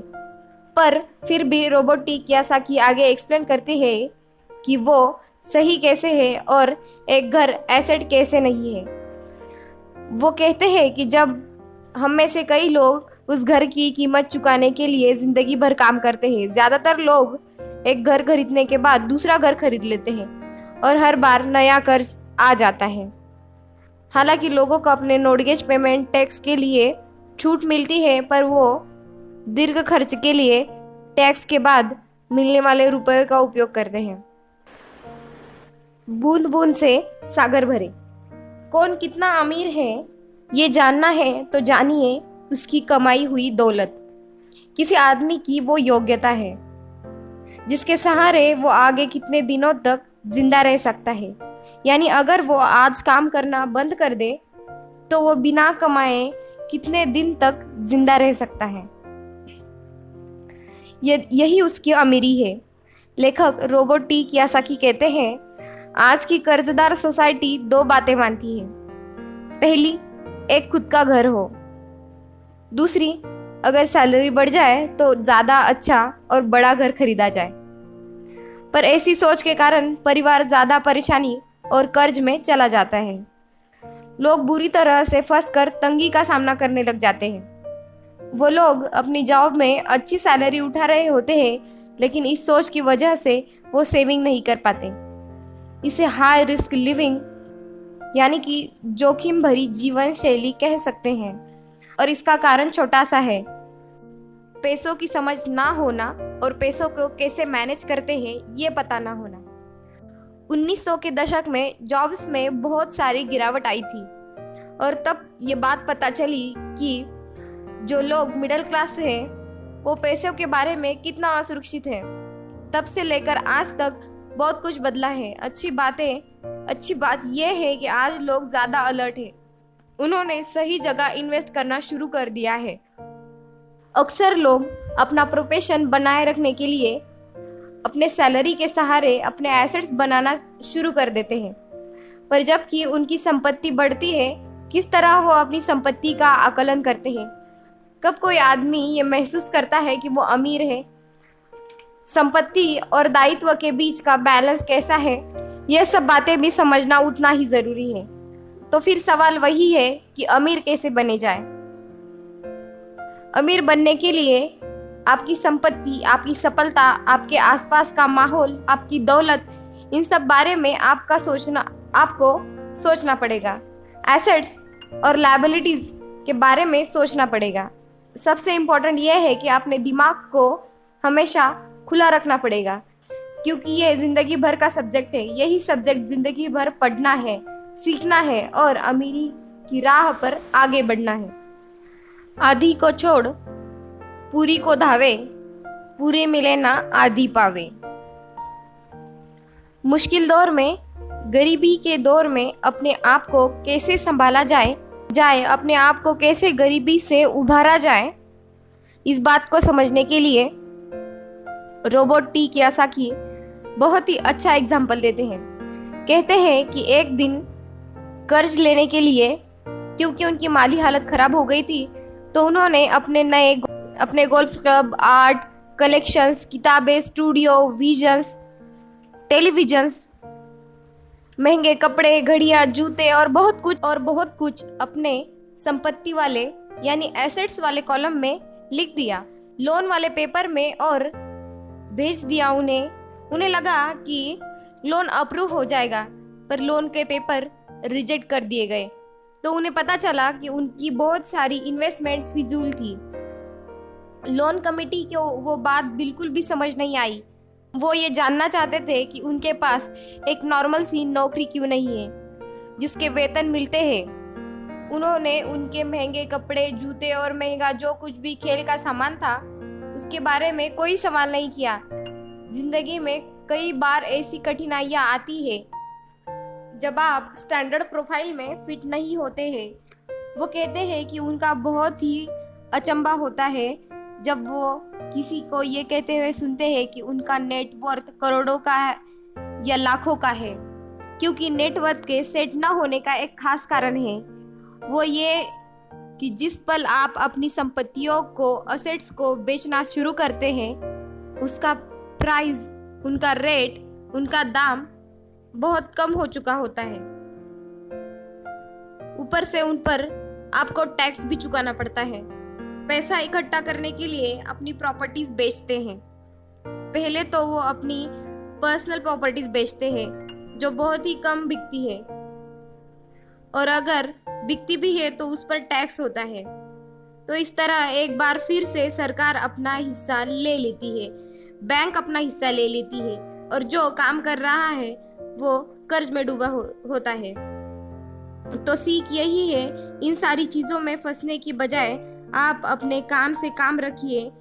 Speaker 1: पर फिर भी रोबोट टी कियासाकी आगे एक्सप्लेन करते हैं कि वो सही कैसे है और एक घर एसेट कैसे नहीं है। वो कहते हैं कि जब हम में से कई लोग उस घर की कीमत चुकाने के लिए ज़िंदगी भर काम करते हैं। ज़्यादातर लोग एक घर खरीदने के बाद दूसरा घर खरीद लेते हैं और हर बार नया कर्ज आ जाता है। हालांकि लोगों को अपने मॉर्गेज पेमेंट टैक्स के लिए छूट मिलती है, पर वो दीर्घ खर्च के लिए टैक्स के बाद मिलने वाले रुपए का उपयोग करते हैं। बूंद बूंद से सागर भरे। कौन कितना अमीर है ये जानना है तो जानिए उसकी कमाई हुई दौलत। किसी आदमी की वो योग्यता है जिसके सहारे वो आगे कितने दिनों तक जिंदा रह सकता है। यानी अगर वो आज काम करना बंद कर दे तो वो बिना कमाए कितने दिन तक जिंदा रह सकता है। यही उसकी अमीरी है। लेखक रोबोट टी कियासाकी कहते हैं, आज की कर्जदार सोसाइटी दो बातें मानती है। पहली, एक खुद का घर हो। दूसरी, अगर सैलरी बढ़ जाए तो ज़्यादा अच्छा और बड़ा घर खरीदा जाए। पर ऐसी सोच के कारण परिवार ज़्यादा परेशानी और कर्ज में चला जाता है। लोग बुरी तरह से फंसकर तंगी का सामना करने लग जाते हैं। वो लोग अपनी जॉब में अच्छी सैलरी उठा रहे होते हैं, लेकिन इस सोच की वजह से वो सेविंग नहीं कर पाते। इसे हाई रिस्क लिविंग यानी कि जोखिम भरी जीवन शैली कह सकते हैं, और इसका कारण छोटा सा है, पैसों की समझ ना होना और पैसों को कैसे मैनेज करते हैं ये पता ना होना। 1900 के दशक में जॉब्स में बहुत सारी गिरावट आई थी और तब ये बात पता चली कि जो लोग मिडिल क्लास हैं वो पैसों के बारे में कितना असुरक्षित है। तब से लेकर आज तक बहुत कुछ बदला है। अच्छी बात यह है कि आज लोग ज़्यादा अलर्ट हैं। उन्होंने सही जगह इन्वेस्ट करना शुरू कर दिया है। अक्सर लोग अपना प्रोफेशन बनाए रखने के लिए अपने सैलरी के सहारे अपने एसेट्स बनाना शुरू कर देते हैं, पर जबकि उनकी संपत्ति बढ़ती है, किस तरह वो अपनी संपत्ति का आकलन करते हैं। कब कोई आदमी ये महसूस करता है कि वो अमीर है, संपत्ति और दायित्व के बीच का बैलेंस कैसा है, यह सब बातें भी समझना उतना ही ज़रूरी है। तो फिर सवाल वही है कि अमीर कैसे बने जाए। अमीर बनने के लिए आपकी संपत्ति, आपकी सफलता, आपके आसपास का माहौल, आपकी दौलत, इन सब बारे में आपको सोचना पड़ेगा। एसेट्स और लायबिलिटीज़ के बारे में सोचना पड़ेगा। सबसे इम्पोर्टेंट यह है कि अपने दिमाग को हमेशा खुला रखना पड़ेगा, क्योंकि ये ज़िंदगी भर का सब्जेक्ट है। यही सब्जेक्ट ज़िंदगी भर पढ़ना है, सीखना है और अमीरी की राह पर आगे बढ़ना है। आधी को छोड़ पूरी को धावे, पूरे मिले ना आधी पावे। मुश्किल दौर में, गरीबी के दौर में अपने आप को कैसे संभाला जाए, अपने आप को कैसे गरीबी से उभारा जाए, इस बात को समझने के लिए रोबोट टी कियासाकी बहुत ही अच्छा एग्जाम्पल देते हैं। कहते हैं कि एक दिन कर्ज लेने के लिए, क्योंकि उनकी माली हालत खराब हो गई थी, तो उन्होंने अपने गोल्फ क्लब, आर्ट कलेक्शंस, किताबें, स्टूडियो, विजन्स, टेलीविजन्स, महंगे कपड़े, घड़ियां, जूते और बहुत कुछ अपने संपत्ति वाले यानी एसेट्स वाले कॉलम में लिख दिया, लोन वाले पेपर में, और भेज दिया उन्हें लगा कि लोन अप्रूव हो जाएगा, पर लोन के पेपर रिजेक्ट कर दिए गए। तो उन्हें पता चला कि उनकी बहुत सारी इन्वेस्टमेंट फिजूल थी। लोन कमेटी को वो बात बिल्कुल भी समझ नहीं आई। वो ये जानना चाहते थे कि उनके पास एक नॉर्मल सी नौकरी क्यों नहीं है जिसके वेतन मिलते हैं। उन्होंने उनके महंगे कपड़े, जूते और महंगा जो कुछ भी खेल का सामान था उसके बारे में कोई सवाल नहीं किया। जिंदगी में कई बार ऐसी कठिनाइयाँ आती है जब आप स्टैंडर्ड प्रोफाइल में फिट नहीं होते हैं। वो कहते हैं कि उनका बहुत ही अचंभा होता है जब वो किसी को ये कहते हुए सुनते हैं कि उनका नेटवर्थ करोड़ों का है या लाखों का है। क्योंकि नेटवर्थ के सेट न होने का एक खास कारण है, वो ये कि जिस पल आप अपनी संपत्तियों को, असेट्स को बेचना शुरू करते हैं, उसका प्राइस, उनका रेट, उनका दाम बहुत कम हो चुका होता है। ऊपर से उन पर आपको टैक्स भी चुकाना पड़ता है। पैसा इकट्ठा करने के लिए अपनी प्रॉपर्टीज बेचते हैं। पहले तो वो अपनी पर्सनल प्रॉपर्टीज बेचते हैं जो बहुत ही कम बिकती है, और अगर बिकती भी है तो उस पर टैक्स होता है। तो इस तरह एक बार फिर से सरकार अपना हिस्सा ले लेती है, बैंक अपना हिस्सा ले लेती है, और जो काम कर रहा है वो कर्ज में डूबा होता है। तो सीख यही है, इन सारी चीज़ों में फंसने की बजाय आप अपने काम से काम रखिए,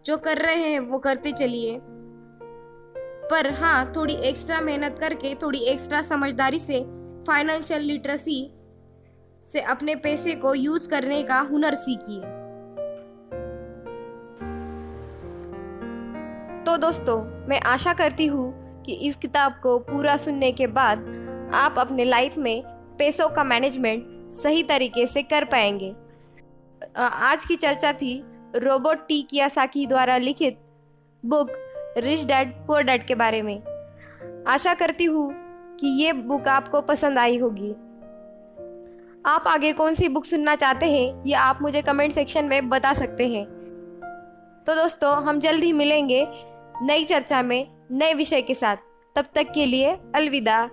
Speaker 1: जो कर रहे हैं वो करते चलिए, पर हाँ, थोड़ी एक्स्ट्रा मेहनत करके, थोड़ी एक्स्ट्रा समझदारी से, फाइनेंशियल लिटरेसी से अपने पैसे को यूज करने का हुनर सीखिए। तो दोस्तों, मैं आशा करती हूँ कि इस किताब को पूरा सुनने के बाद आप अपने लाइफ में पैसों का मैनेजमेंट सही तरीके से कर पाएंगे। आज की चर्चा थी रॉबर्ट टी कियोसाकी द्वारा लिखित book rich dad poor dad के बारे में। आशा करती हूँ कि ये बुक आपको पसंद आई होगी। आप आगे कौन सी बुक सुनना चाहते हैं ये आप मुझे कमेंट सेक्शन में बता सकते हैं। तो दोस्तों, हम जल्द ही मिलेंगे नई चर्चा में नए विषय के साथ। तब तक के लिए अलविदा।